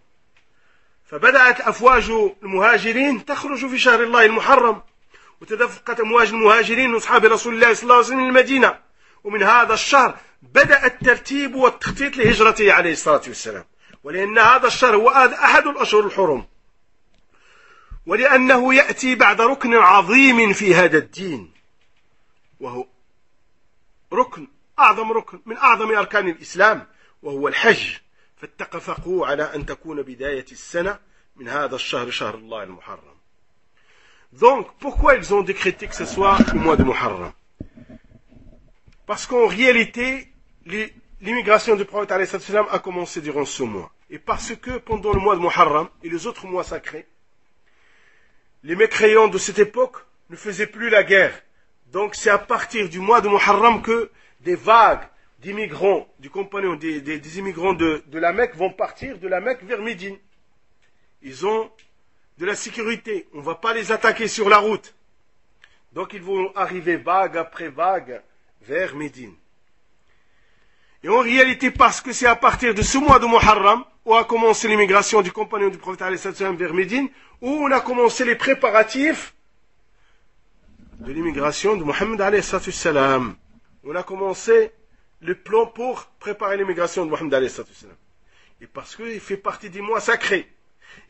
فبدأت أفواج المهاجرين تخرج في شهر الله المحرم وتدفقت أمواج المهاجرين وأصحاب رسول الله صلى الله عليه وسلم المدينة ومن هذا الشهر بدأ الترتيب والتخطيط لهجرته عليه الصلاة والسلام ولأن هذا الشهر هو أحد الأشهر الحرم ولأنه يأتي بعد ركن عظيم في هذا الدين وهو أعظم ركن من أعظم أركان الإسلام وهو الحج فاتفقوا على أن تكون بداية السنة من هذا الشهر شهر الله المحرم. Donc, pourquoi ils ont décrété que ce soit le mois de Muharram? Parce qu'en réalité, l'immigration du prophète a commencé durant ce mois. Et parce que pendant le mois de Muharram et les autres mois sacrés, les mécréants de cette époque ne faisaient plus la guerre. Donc c'est à partir du mois de Muharram que des vagues d'immigrants, du compagnon, des immigrants de la Mecque vont partir de la Mecque vers Médine. Ils ont de la sécurité, on ne va pas les attaquer sur la route. Donc ils vont arriver vague après vague vers Médine. Et en réalité, parce que c'est à partir de ce mois de Muharram où a commencé l'immigration du compagnon du prophète vers Médine, où on a commencé les préparatifs de l'immigration de Mohammed alayhi salam. On a commencé le plan pour préparer l'immigration de Mohammed alayhi salam. Et parce qu'il fait partie des mois sacrés.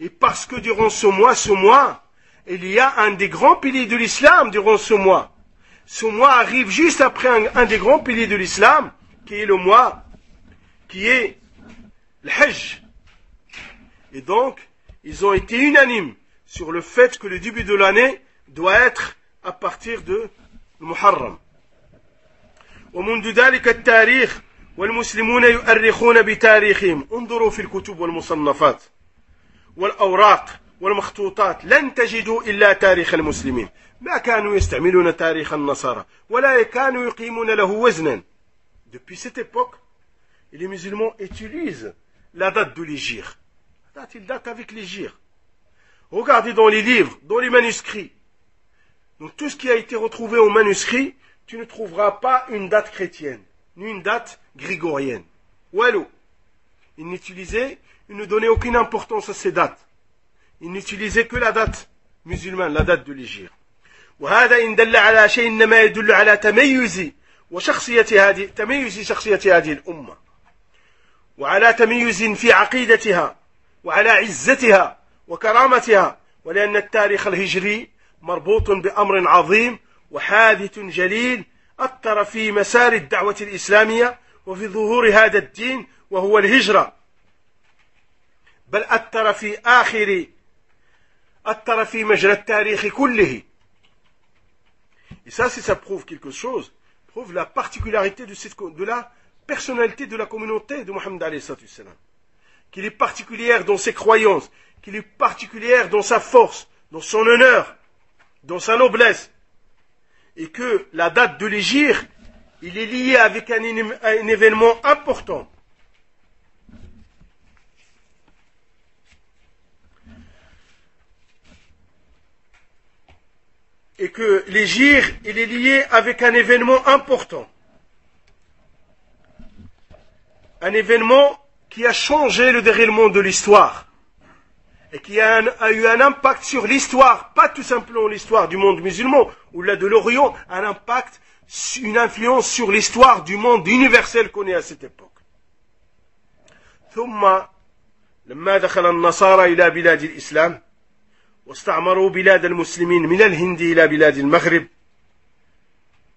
Et parce que durant ce mois, il y a un des grands piliers de l'islam durant ce mois. Ce mois arrive juste après un des grands piliers de l'islam, qui est le mois, qui est le Hajj. Et donc, ils ont été unanimes sur le fait que le début de l'année doit être à partir de Muharram. ومنذ ذلك التاريخ والمسلمون يؤرخون بتاريخهم انظروا في الكتب والمصنفات والأوراق والمخطوطات لن تجدوا إلا تاريخ المسلمين ما كانوا يستعملون تاريخ النصارى ولا كانوا يقيمون له وزنا. Depuis cette époque, les musulmans utilisent la date de l'hégire. La date, il date avec l'hégire. Regardez dans les livres, dans les manuscrits. Donc tout ce qui a été retrouvé au manuscrit, tu ne trouveras pas une date chrétienne, ni une date grégorienne. Walou. Ils ne donnaient aucune importance à ces dates. Ils n'utilisaient que la date musulmane, la date de l'hégire. وهذا إن دل على شيء إنما يدل على تميز شخصية هذه الأمة وعلى تميز في عقيدتها وعلى عزتها وكرامتها ولأن التاريخ الهجري مربوط بأمر عظيم وحادث جليل أثر في مسار الدعوة الإسلامية وفي ظهور هذا الدين وهو الهجرة بل أثر في مجرى التاريخ كله. Et ça, si ça prouve quelque chose, prouve la particularité de la personnalité de la communauté de Mohammed alayhi salam, qu'il est particulière dans ses croyances, qu'il est particulière dans sa force, dans son honneur, dans sa noblesse, et que la date de l'hégire, il est lié avec un événement important. Et que l'hégire, il est lié avec un événement important. Un événement qui a changé le déroulement de l'histoire. Et qui a eu un impact sur l'histoire, pas tout simplement l'histoire du monde musulman, ou là de l'Orient, un impact, une influence sur l'histoire du monde universel qu'on est à cette époque. ثم لما دخل النصارى إلى بلاد الإسلام واستعمروا بلاد المسلمين من الهند إلى بلاد المغرب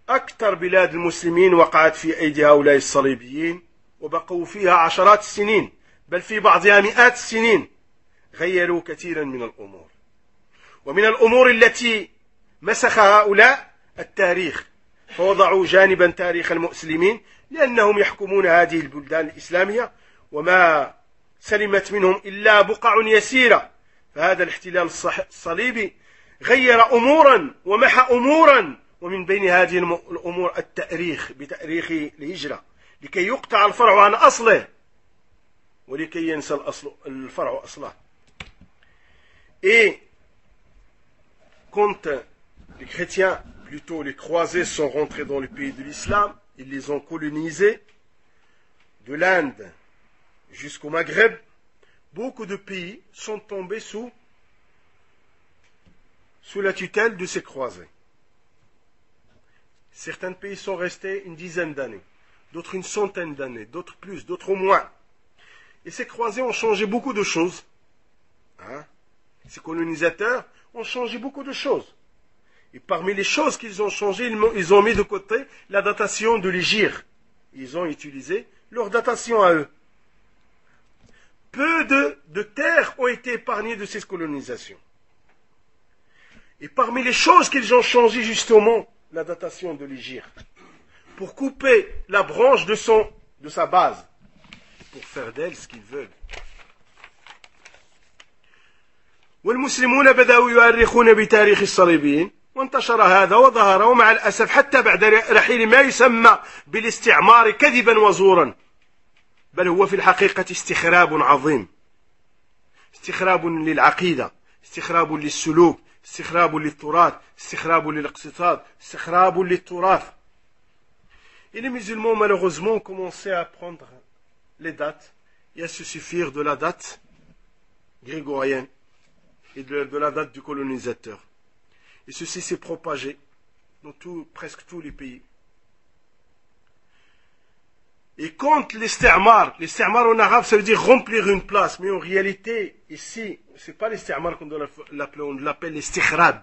أكثر بلاد المسلمين وقعت في أيدي هؤلاء الصليبيين وبقوا فيها عشرات السنين بل في بعضها مئات السنين غيروا كثيرا من الأمور ومن الأمور التي مسخ هؤلاء التاريخ فوضعوا جانبا تاريخ المسلمين لأنهم يحكمون هذه البلدان الإسلامية وما سلمت منهم إلا بقع يسيرة. فهذا الاحتلال الصليبي غير أمورا ومحى أمورا، ومن بين هذه الأمور التأريخ بتأريخ الهجرة، لكي يقطع الفرع عن أصله ولكي ينسى الفرع أصله. Et quand les chrétiens, plutôt les croisés, sont rentrés dans le pays de l'islam, ils les ont colonisés, de l'Inde jusqu'au Maghreb, beaucoup de pays sont tombés sous la tutelle de ces croisés. Certains pays sont restés une dizaine d'années, d'autres une centaine d'années, d'autres plus, d'autres moins. Et ces croisés ont changé beaucoup de choses. Ces colonisateurs ont changé beaucoup de choses. Et parmi les choses qu'ils ont changées, ils ont mis de côté la datation de l'hégire. Ils ont utilisé leur datation à eux. Peu de terres ont été épargnées de ces colonisations. Et parmi les choses qu'ils ont changées, justement, la datation de l'hégire, pour couper la branche de sa base, pour faire d'elle ce qu'ils veulent. والمسلمون بدأوا يؤرخون بتاريخ الصليبيين، وانتشر هذا وظهر، ومع الأسف حتى بعد رحيل ما يسمى بالاستعمار كذبا وزورا، بل هو في الحقيقة استخراب عظيم، استخراب للعقيدة، استخراب للسلوك، استخراب للتراث، استخراب للاقتصاد، استخراب للتراث. Et les musulmans, malheureusement, ont commencé à prendre les dates et à se suffire de la date grégorienne et de la date du colonisateur. Et ceci s'est propagé dans presque tous les pays. Et quand l'istimar en arabe, ça veut dire remplir une place, mais en réalité, ici, c'est pas l'istimar qu'on doit l'appeler, on l'appelle l'istikhrab,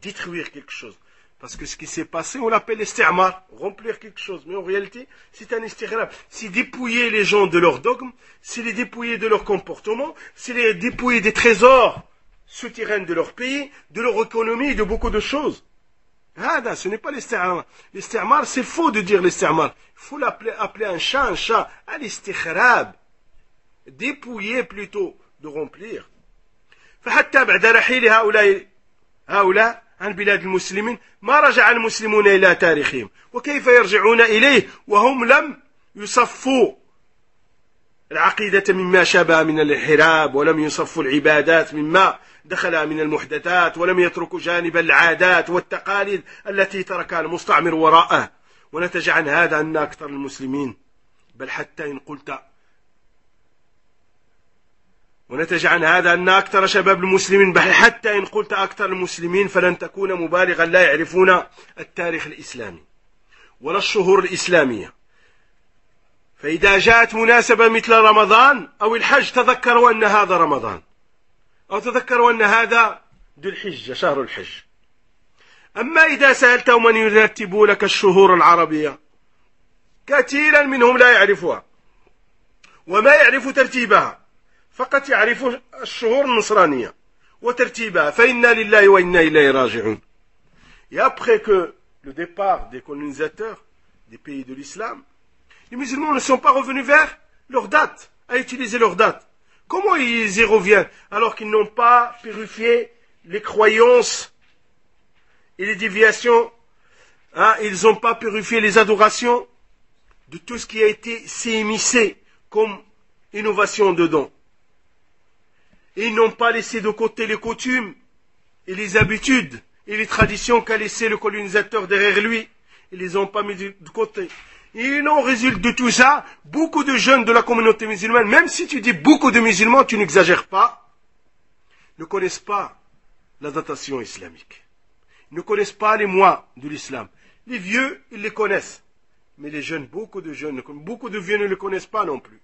détruire quelque chose. Parce que ce qui s'est passé, on l'appelle l'istimar, remplir quelque chose. Mais en réalité, c'est un istikhrab. C'est dépouiller les gens de leurs dogmes, c'est les dépouiller de leur comportement, c'est les dépouiller des trésors souterrains de leur pays, de leur économie, de beaucoup de choses. Ce n'est pas l'istimar. L'istimar, c'est faux de dire l'istimar. Il faut appeler un chat, al-istikhrab. Dépouiller plutôt, de remplir. فحتى بعد رحيل هؤلاء عن بلاد المسلمين ما رجع المسلمون إلى تاريخهم، وكيف يرجعون إليه وهم لم يصفوا العقيدة مما شابه من الانحراف، ولم يصفوا العبادات مما دخل من المحدثات، ولم يتركوا جانب العادات والتقاليد التي تركها المستعمر وراءه. ونتج عن هذا أن أكثر المسلمين، بل حتى إن قلت ونتج عن هذا أن أكثر شباب المسلمين، بل حتى إن قلت أكثر المسلمين فلن تكون مبالغا، لا يعرفون التاريخ الإسلامي ولا الشهور الإسلامية. فإذا جاءت مناسبة مثل رمضان أو الحج تذكروا أن هذا رمضان، أو تذكروا أن هذا ذو الحجة، شهر الحج. أما إذا سألتهم من يرتب لك الشهور العربية، كثيرا منهم لا يعرفها، وما يعرف ترتيبها، فقط يعرف الشهور النصرانية وترتيبها. فإنا لله وإنا إليه راجعون. Et après que le départ des colonisateurs des pays de l'islam, les musulmans ne sont pas revenus vers leur date, à utiliser leur date. Comment ils y reviennent alors qu'ils n'ont pas purifié les croyances et les déviations, ils n'ont pas purifié les adorations de tout ce qui a été s'émissé comme innovation dedans. Et ils n'ont pas laissé de côté les coutumes et les habitudes et les traditions qu'a laissé le colonisateur derrière lui. Ils les ont pas mis de côté. Et il en résulte de tout ça, beaucoup de jeunes de la communauté musulmane, même si tu dis beaucoup de musulmans, tu n'exagères pas, ne connaissent pas la datation islamique. Ils ne connaissent pas les mois de l'islam. Les vieux, ils les connaissent. Mais les jeunes, beaucoup de vieux ne les connaissent pas non plus.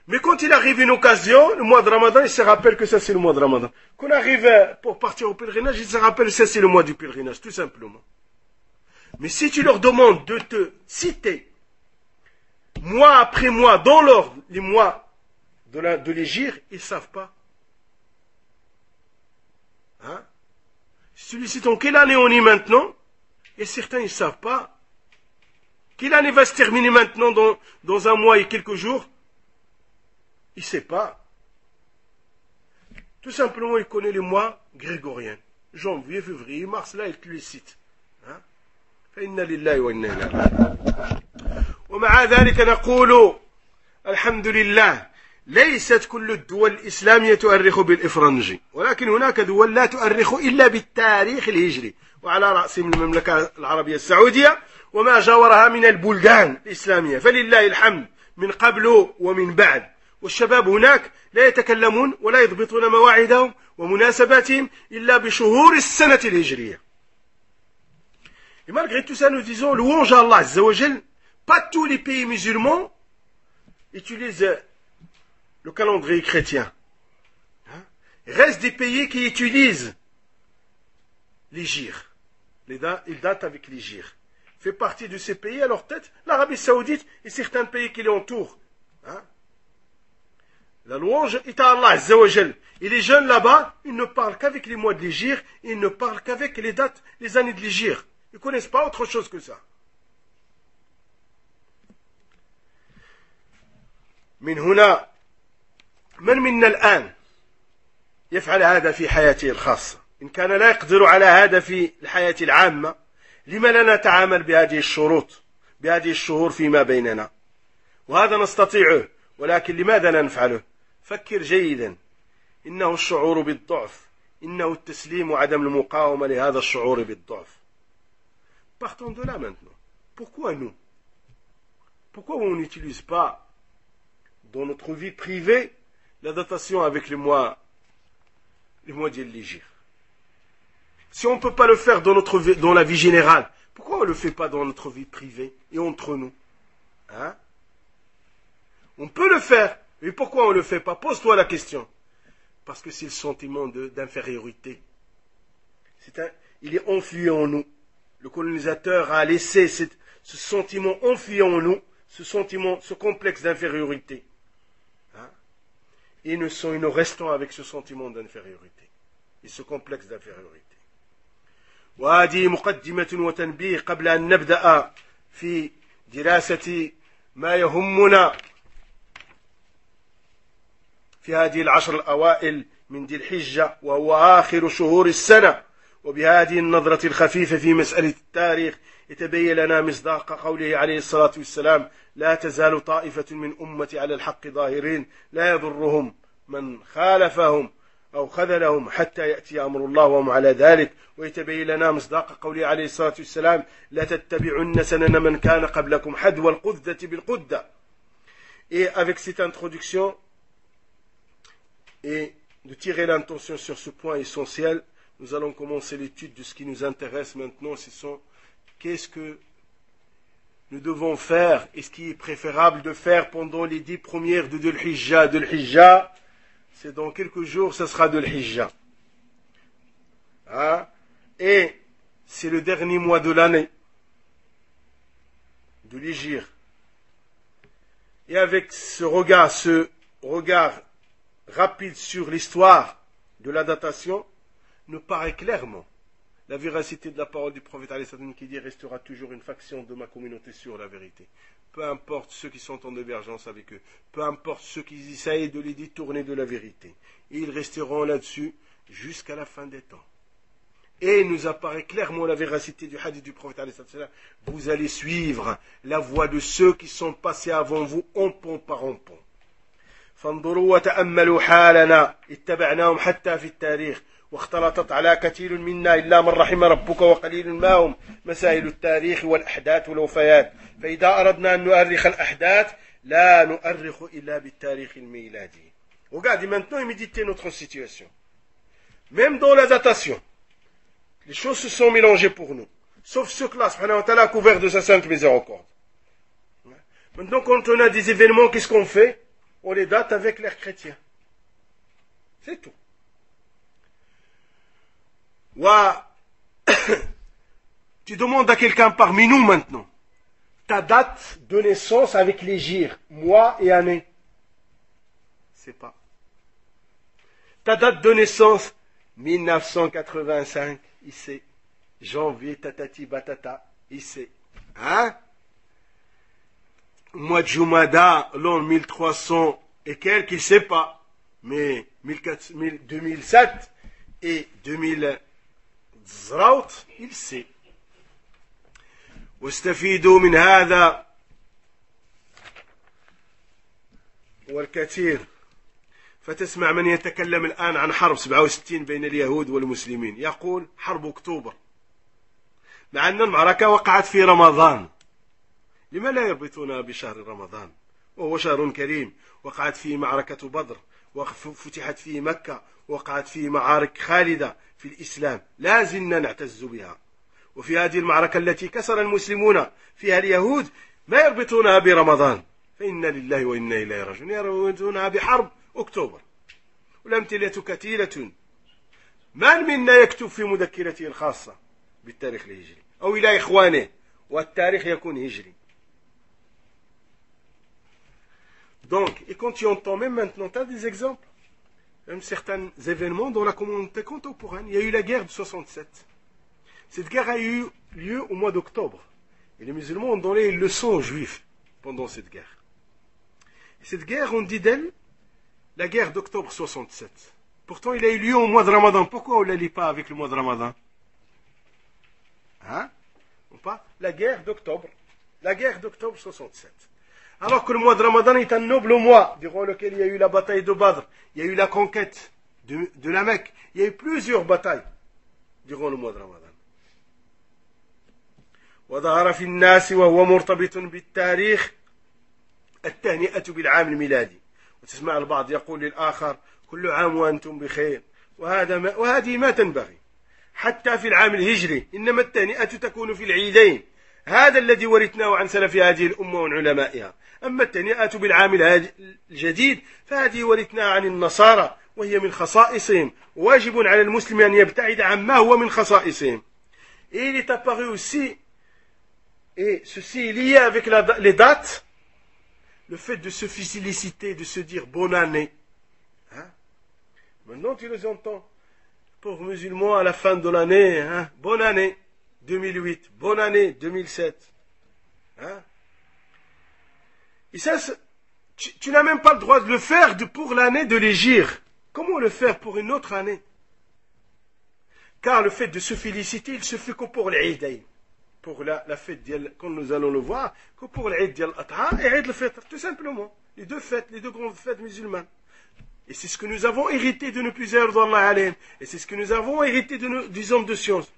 Mais quand il arrive une occasion, le mois de Ramadan, ils se rappellent que ça c'est le mois de Ramadan. Quand on arrive pour partir au pèlerinage, ils se rappellent que ça c'est le mois du pèlerinage, tout simplement. Mais si tu leur demandes de te citer, mois après mois, dans l'ordre, les mois de l'hégire, ils ne savent pas. Si tu lui cites en quelle année on est maintenant, et certains ils ne savent pas. Quelle année va se terminer maintenant dans un mois et quelques jours? il ne sait pas. Tout simplement, il connaît les mois grégoriens. Janvier, février, mars, là, il te les cite. فإنا لله وإنا إليه راجعون. ومع ذلك نقول الحمد لله ليست كل الدول الإسلامية تؤرخ بالإفرنجي، ولكن هناك دول لا تؤرخ إلا بالتاريخ الهجري، وعلى رأسهم المملكة العربية السعودية وما جاورها من البلدان الإسلامية، فلله الحمد من قبل ومن بعد. والشباب هناك لا يتكلمون ولا يضبطون مواعيدهم ومناسباتهم إلا بشهور السنة الهجرية. Et malgré tout ça, nous disons louange à Allah Azza wa Jal. Pas tous les pays musulmans utilisent le calendrier chrétien. Il reste des pays qui utilisent l'hégire. Ils datent avec l'hégire. Fait partie de ces pays à leur tête l'Arabie Saoudite et certains pays qui l'entourent. La louange est à Allah Azza wa Jal. Et les jeunes là-bas, ils ne parlent qu'avec les mois de l'hégire, ils ne parlent qu'avec les dates, les années de l'hégire. Ils ne connaissent pas autre chose que ça. من هنا من منا الآن يفعل هذا في حياته الخاصة؟ إن كان لا يقدر على هذا في الحياة العامة، لما لا نتعامل بهذه الشروط بهذه الشهور فيما بيننا؟ وهذا نستطيعه، ولكن لماذا لا نفعله؟ فكر جيدا. إنه الشعور بالضعف، إنه التسليم وعدم المقاومة لهذا الشعور بالضعف. Partons de là maintenant. Pourquoi nous? Pourquoi on n'utilise pas dans notre vie privée la datation avec les mois d'El-Hijr? Si on ne peut pas le faire dans la vie générale, pourquoi on ne le fait pas dans notre vie privée et entre nous? On peut le faire, mais pourquoi on ne le fait pas? Pose-toi la question. Parce que c'est le sentiment d'infériorité. Il est enfui en nous. Le colonisateur a laissé ce sentiment enfui en nous, ce complexe d'infériorité. Et nous restons avec ce sentiment d'infériorité et ce complexe d'infériorité. وهذه مقدمة وتنبيه قبل أن نبدأ في دراسة ما يهمنا في هذه العشر الأوائل من ذي الحجة، وهو آخر شهور السنة. وبهذه النظرة الخفيفة في مسألة التاريخ يتبين لنا مصداق قوله عليه الصلاة والسلام: لا تزال طائفة من أمتي على الحق ظاهرين لا يضرهم من خالفهم أو خذلهم حتى يأتي أمر الله وهم على ذلك. ويتبين لنا مصداق قوله عليه الصلاة والسلام: لا تتبعن سنن من كان قبلكم حذو القذة بالقدة. Et avec cette introduction et de tirer l'intention sur ce point essentiel, nous allons commencer l'étude de ce qui nous intéresse maintenant. Qu'est-ce que nous devons faire et ce qui est préférable de faire pendant les 10 premières de Dhul-Hijjah. Dhul-Hijjah, c'est dans quelques jours, ce sera Dhul-Hijjah. Et c'est le dernier mois de l'année, de l'Hijr. Et avec ce regard rapide sur l'histoire de la datation, nous paraît clairement la véracité de la parole du prophète qui dit: restera toujours une faction de ma communauté sur la vérité. Peu importe ceux qui sont en divergence avec eux, peu importe ceux qui essayent de les détourner de la vérité, et ils resteront là-dessus jusqu'à la fin des temps. Et il nous apparaît clairement la véracité du hadith du prophète. Vous allez suivre la voie de ceux qui sont passés avant vous, empont par empont. فانظروا وتأملوا حالنا اتبعناهم حتى في التاريخ واختلطت على كثير منا إلا من رحم ربك وقليل ما هم مسائل التاريخ والأحداث والوفيات. فإذا أردنا أن نؤرخ الأحداث لا نؤرخ إلا بالتاريخ الميلادي. Regardez maintenant et méditez notre situation. Même dans la datation, les choses se sont mélangées pour nous. Sauf ce que Allah subhanahu wa ta'ala a couvert de sa sainte miséricorde. Maintenant, quand on a des événements, qu'est-ce qu'on fait? On les date avec l'ère chrétien. C'est tout. Tu demandes à quelqu'un parmi nous maintenant ta date de naissance avec l'hégire, mois et année. C'est pas. Ta date de naissance 1985, il sait. Janvier, tatati batata, il sait. Mois de Jumada, l'an 1300 et quelques, il ne sait pas. Mais 2007 et 2000 زراوت, il sait. واستفيدوا من هذا والكثير. فتسمع من يتكلم الآن عن حرب 67 بين اليهود والمسلمين يقول حرب أكتوبر، مع أن المعركة وقعت في رمضان. لما لا يربطونها بشهر رمضان وهو شهر كريم؟ وقعت فيه معركة بدر، وفتحت فيه مكة، وقعت فيه معارك خالدة في الإسلام لا زلنا نعتز بها. وفي هذه المعركة التي كسر المسلمون فيها اليهود ما يربطونها برمضان، فإنا لله وإنا إليه راجعون، يربطونها بحرب أكتوبر. والأمثلة كثيرة. من منا يكتب في مذكرته الخاصة بالتاريخ الهجري أو إلى إخوانه والتاريخ يكون هجري. Donc, et quand tu entends même maintenant, tu as des exemples, même certains événements dans la communauté contemporaine. Il y a eu la guerre de 67. Cette guerre a eu lieu au mois d'octobre. Et les musulmans ont donné une leçon aux juifs pendant cette guerre. Et cette guerre, on dit d'elle la guerre d'octobre 67. Pourtant, il a eu lieu au mois de Ramadan. Pourquoi on ne la lit pas avec le mois de Ramadan? Hein? Ou pas? La guerre d'octobre. La guerre d'octobre 67. Alors que le mois de Ramadan est un noble mois, durant lequel il y a eu la bataille de Badr, il y a eu la conquête de la Mecque, il y a eu plusieurs batailles durant le mois de Ramadan. وظهر في الناس وهو مرتبط بالتاريخ التهنئة بالعام الميلادي. وتسمع البعض يقول للآخر كل عام وأنتم بخير، وهذه ما تنبغي حتى في العام الهجري، إنما التهنئة تكون في العيدين. هذا الذي ورثناه عن سلف هذه الأمة وعن علمائها. أما التهنئة بالعام الجديد فهذه ورثناها عن النصارى وهي من خصائصهم، واجب على المسلم أن يبتعد عما هو من خصائصهم. Et il est apparu aussi, et ceci est lié avec les dates, le fait de se féliciter, de se dire bonne année. Hein? Maintenant tu les entends, pauvres musulmans à la fin de l'année, hein? Bonne année 2008, bonne année 2007. Hein? Et ça, tu n'as même pas le droit de le faire pour l'année de l'Hégire. Comment le faire pour une autre année? Car le fait de se féliciter, il se fait que pour l'Eid, pour la fête, comme nous allons le voir, que pour l'Eid al-Adha et l'Eid al-Fitr, tout simplement. Les deux fêtes, les deux grandes fêtes musulmanes. Et c'est ce que nous avons hérité de nos plusieurs d'Allah alayhim. Et c'est ce que nous avons hérité des hommes de science.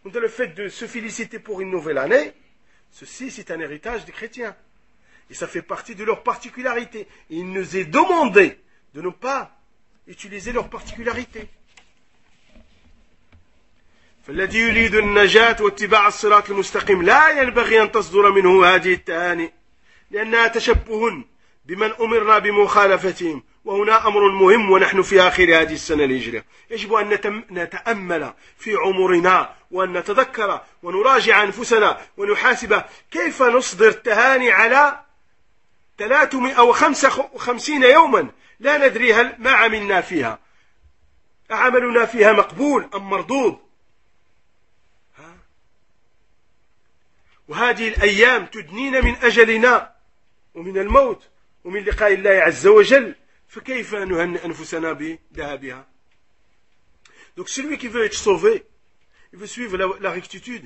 Donc le fait de se féliciter pour une nouvelle année, ceci c'est un héritage des chrétiens. Et ça fait partie de leur particularité. Et il nous est demandé de ne pas utiliser leur particularité. فالذي يريد النجاة واتباع الصراط المستقيم لا ينبغي أن تصدر منه هذه التهاني لأنها تشبه بمن أمرنا بمخالفتهم، وهنا أمر مهم ونحن في آخر هذه السنة الهجرية. يجب أن نتأمل في عمرنا وأن نتذكر ونراجع أنفسنا ونحاسب كيف نصدر تهاني على 355 يوما لا ندري هل ما عملنا فيها، عملنا فيها مقبول أم مردود. وهذه الأيام تدنينا من أجلنا ومن الموت ومن لقاء الله عز وجل، فكيف نهنئ أنفسنا بذهابها؟ Donc celui qui veut être sauvé, il veut suivre la rectitude,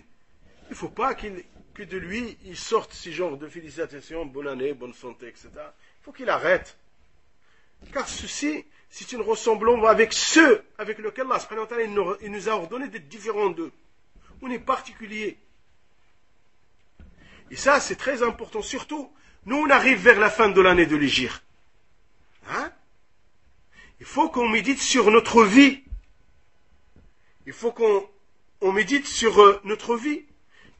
il ne faut pas que de lui il sorte ce genre de félicitations, bonne année, bonne santé, etc. Il faut qu'il arrête. Car ceci, c'est une ressemblance avec ceux avec lesquels Allah subhanahu wa ta'ala il nous a ordonné d'être différents d'eux. On est particulier. Et ça, c'est très important. Surtout, nous, on arrive vers la fin de l'année de l'Hégire. Hein? Il faut qu'on médite sur notre vie. Il faut qu'on médite sur notre vie.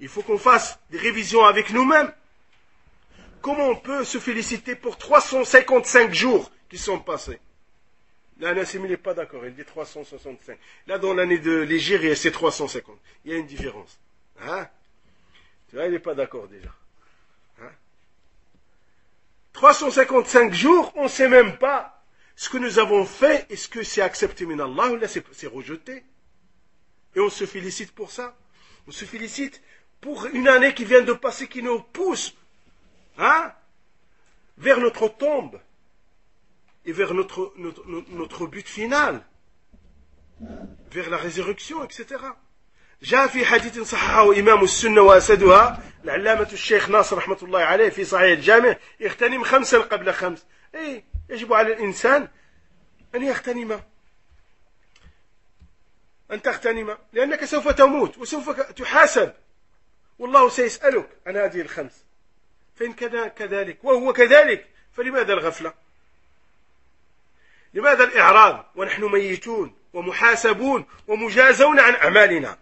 Il faut qu'on fasse des révisions avec nous-mêmes. Comment on peut se féliciter pour 355 jours qui sont passés? Là, Nassim, il n'est pas d'accord. Il dit 365. Là, dans l'année de l'Hégire, c'est 350. Il y a une différence. Hein? Tu vois, il n'est pas d'accord déjà. Hein? 355 jours, on ne sait même pas ce que nous avons fait. Est-ce que c'est accepté min Allah ou là c'est rejeté? Et on se félicite pour ça. On se félicite pour une année qui vient de passer, qui nous pousse, hein, vers notre tombe. et vers notre but final, vers la résurrection, etc. جاء في حديث صححه إمام السنة وأسدها العلامة الشيخ ناصر رحمة الله عليه في صحيح الجامع اغتنم 5 قبل 5. أي يجب على الإنسان أن يغتنم، أن تغتنم، لأنك سوف تموت وسوف تحاسب، والله سيسألك عن هذه ال5. فإن كان كذلك وهو كذلك فلماذا الغفلة؟ لماذا الإعراض ونحن ميتون ومحاسبون ومجازون عن أعمالنا؟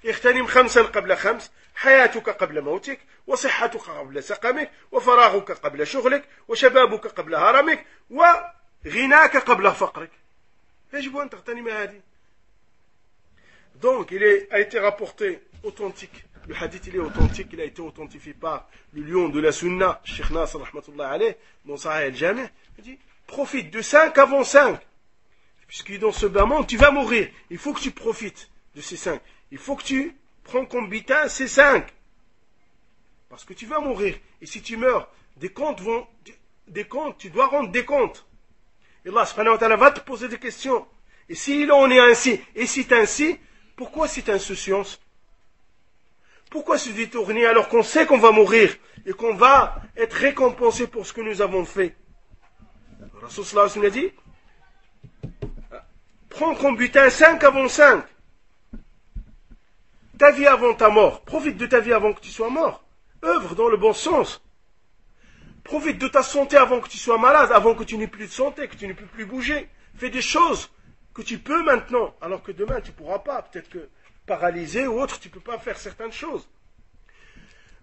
اغتنم 5 قبل 5، حياتك قبل موتك، وصحتك قبل سقمك، وفراغك قبل شغلك، وشبابك قبل هرمك، وغناك قبل فقرك. يجب أن تغتنم هذه. Donc, a été rapporté authentique. Le hadith, il est authentique. Il a été authentifié par le lion de la Sunna, Cheikh Nasr, rahmatullah alayh, dans Sahih al-Jami'. Il dit, profite de 5 avant 5. Puisque dans ce bas monde, tu vas mourir. Il faut que tu profites de ces 5. Il faut que tu prends comme butin ces 5. Parce que tu vas mourir. Et si tu meurs, des comptes, tu dois rendre des comptes. Et Allah subhanahu wa ta'ala va te poser des questions. Et si on est ainsi, et si c'est ainsi, pourquoi cette insouciance? Pourquoi se détourner alors qu'on sait qu'on va mourir et qu'on va être récompensé pour ce que nous avons fait? Le Rasul sallallahu alayhi wa sallam a dit, prends comme butin 5 avant 5. Ta vie avant ta mort. Profite de ta vie avant que tu sois mort. Œuvre dans le bon sens. Profite de ta santé avant que tu sois malade, avant que tu n'aies plus de santé, que tu n'aies plus bouger. Fais des choses que tu peux maintenant, alors que demain tu ne pourras pas. Peut-être que paralysé ou autre, tu ne peux pas faire certaines choses.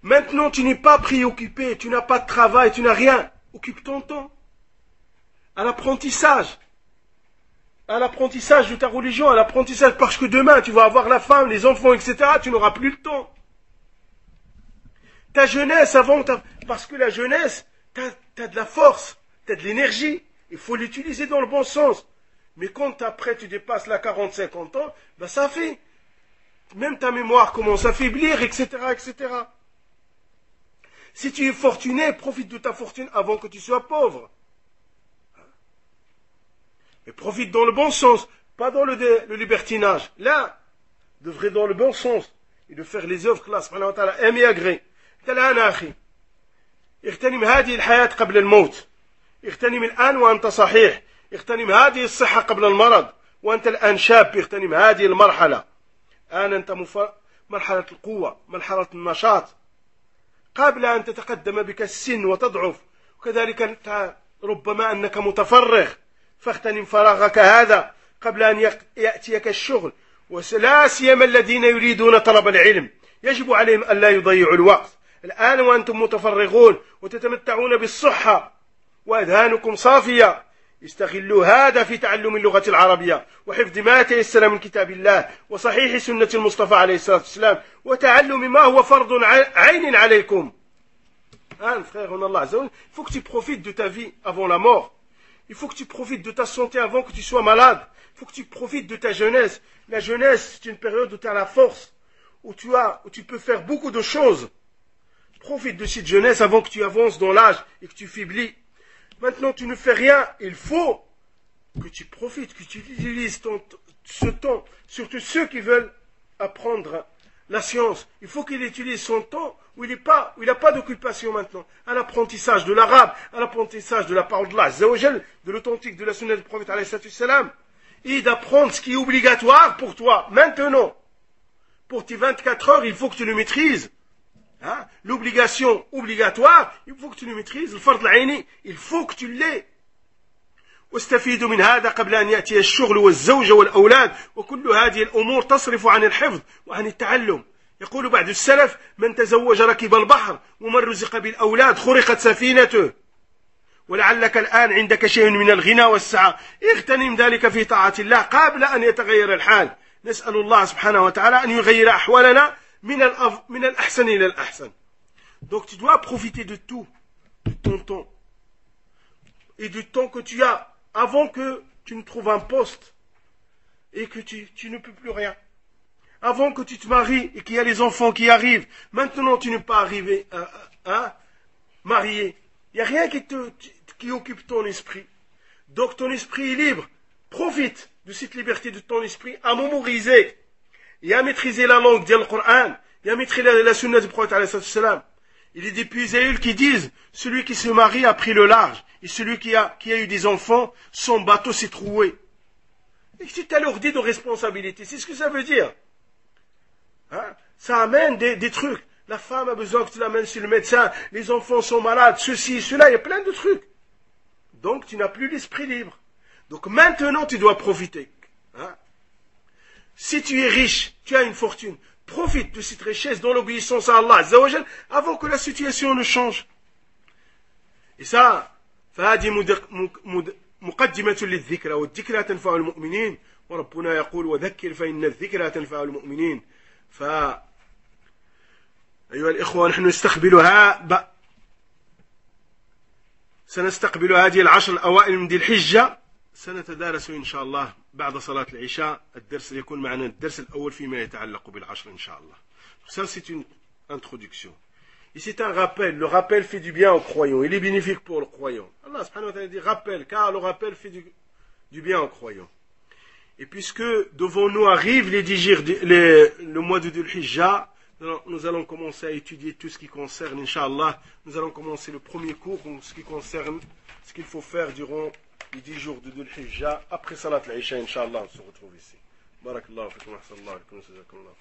Maintenant, tu n'es pas préoccupé, tu n'as pas de travail, tu n'as rien. Occupe ton temps à l'apprentissage. À l'apprentissage de ta religion, à l'apprentissage, parce que demain tu vas avoir la femme, les enfants, etc. Tu n'auras plus le temps. Ta jeunesse parce que la jeunesse, t'as de la force, t'as de l'énergie. Il faut l'utiliser dans le bon sens. Mais quand après tu dépasses la 40-50 ans, ben ça fait. Même ta mémoire commence à faiblir, etc., etc. Si tu es fortuné, profite de ta fortune avant que tu sois pauvre. Mais profite dans le bon sens, pas dans le libertinage. Là, devrait dans le bon sens et de faire les œuvres que Allah subhanahu wa ta'ala aime et agrée. الآن أخي اغتنم هذه الحياة قبل الموت، اغتنم الآن وأنت صحيح، اغتنم هذه الصحة قبل المرض وأنت الآن شاب، اغتنم هذه المرحلة. الآن أنت مرحلة القوة، مرحلة النشاط، قبل أن تتقدم بك السن وتضعف، وكذلك أنت ربما أنك متفرغ، فاغتنم فراغك هذا قبل أن يأتيك الشغل، ولا سيما الذين يريدون طلب العلم يجب عليهم أن لا يضيعوا الوقت. الآن وأنتم متفرغون وتتمتعون بالصحة وأذهانكم صافية، استغلوا هذا في تعلم اللغة العربية وحفظ ما تيسر من كتاب الله وصحيح سنة المصطفى عليه الصلاة والسلام وتعلم ما هو فرض عين عليكم. frère, en Allah, il faut que tu profites de ta vie avant la mort. Il faut que tu profites de ta santé avant que tu sois malade. Il faut que tu profites de ta jeunesse. La jeunesse, c'est une période où tu as la force, où tu peux faire beaucoup de choses. Profite de cette jeunesse avant que tu avances dans l'âge et que tu faiblis. Maintenant, tu ne fais rien. Il faut que tu profites, que tu utilises ce temps. Surtout ceux qui veulent apprendre la science. Il faut qu'il utilise son temps où il n'a pas d'occupation maintenant. À l'apprentissage de l'arabe, à l'apprentissage de la parole de Allah, de l'authentique, de la sunna du prophète, et d'apprendre ce qui est obligatoire pour toi, maintenant. Pour tes 24 heures, il faut que tu le maîtrises. L'obligation obligatoire, il faut que tu le maîtrises. Le fard al-aini, il faut que tu l'aies. واستفيدوا من هذا قبل أن يأتي الشغل والزوجة والأولاد وكل هذه الأمور تصرف عن الحفظ وعن التعلم. يقول بعض السلف من تزوج ركب البحر ومن رزق بالأولاد خرقت سفينته. ولعلك الآن عندك شيء من الغنى والسعة، اغتنم ذلك في طاعة الله قبل أن يتغير الحال. نسأل الله سبحانه وتعالى أن يغير أحوالنا من الأحسن إلى الأحسن. Donc tu dois profiter de tout, de ton temps et du temps que tu as avant que tu ne trouves un poste et que tu ne peux plus rien. Avant que tu te maries et qu'il y a les enfants qui arrivent. Maintenant tu n'es pas arrivé à marier. Il n'y a rien qui occupe ton esprit. Donc ton esprit est libre. Profite de cette liberté de ton esprit à mémoriser et à maîtriser la langue du Coran et à maîtriser la sunna du prophète alayhi salam. Il y a des puisaïls qui disent, celui qui se marie a pris le large, et celui qui a eu des enfants, son bateau s'est troué. Et tu leur dis de responsabilité, c'est ce que ça veut dire. Hein? Ça amène des trucs. La femme a besoin que tu l'amènes chez le médecin, les enfants sont malades, ceci, cela, il y a plein de trucs. Donc tu n'as plus l'esprit libre. Donc maintenant tu dois profiter. Hein? Si tu es riche, tu as une fortune, profite de cette richesse dans l'obéissance à Allah Azza wa Jal avant que la situation ne change. Et ça, فهذه مقدمة للذكرى والذكرى تنفع المؤمنين وربنا يقول وذكر فإن الذكرى تنفع المؤمنين. أيها الإخوة نحن سنستقبل هذه العشر الأوائل من ذي الحجة. سنتدارس إن شاء الله بعد صلاة العشاء. الدرس يكون معنا الدرس الأول فيما يتعلق بالعشر إن شاء الله. Ça c'est une introduction. Et c'est un rappel. Le rappel fait du bien aux croyants. Il est bénéfique pour le croyant. Allah subhanahu wa ta'ala dit rappel, car le rappel fait du bien aux croyants. Et puisque devant nous arrive le mois de Dhul Hijjah, nous allons commencer à étudier tout ce qui concerne, Inch'Allah, nous allons commencer le premier cours en ce qui concerne ce qu'il faut faire durant les 10 jours de Dhul Hijjah. Après Salat al-Isha, Inch'Allah, on se retrouve ici. Barakallahu fikum, ahsanallahu alaykum, jazakumullahu.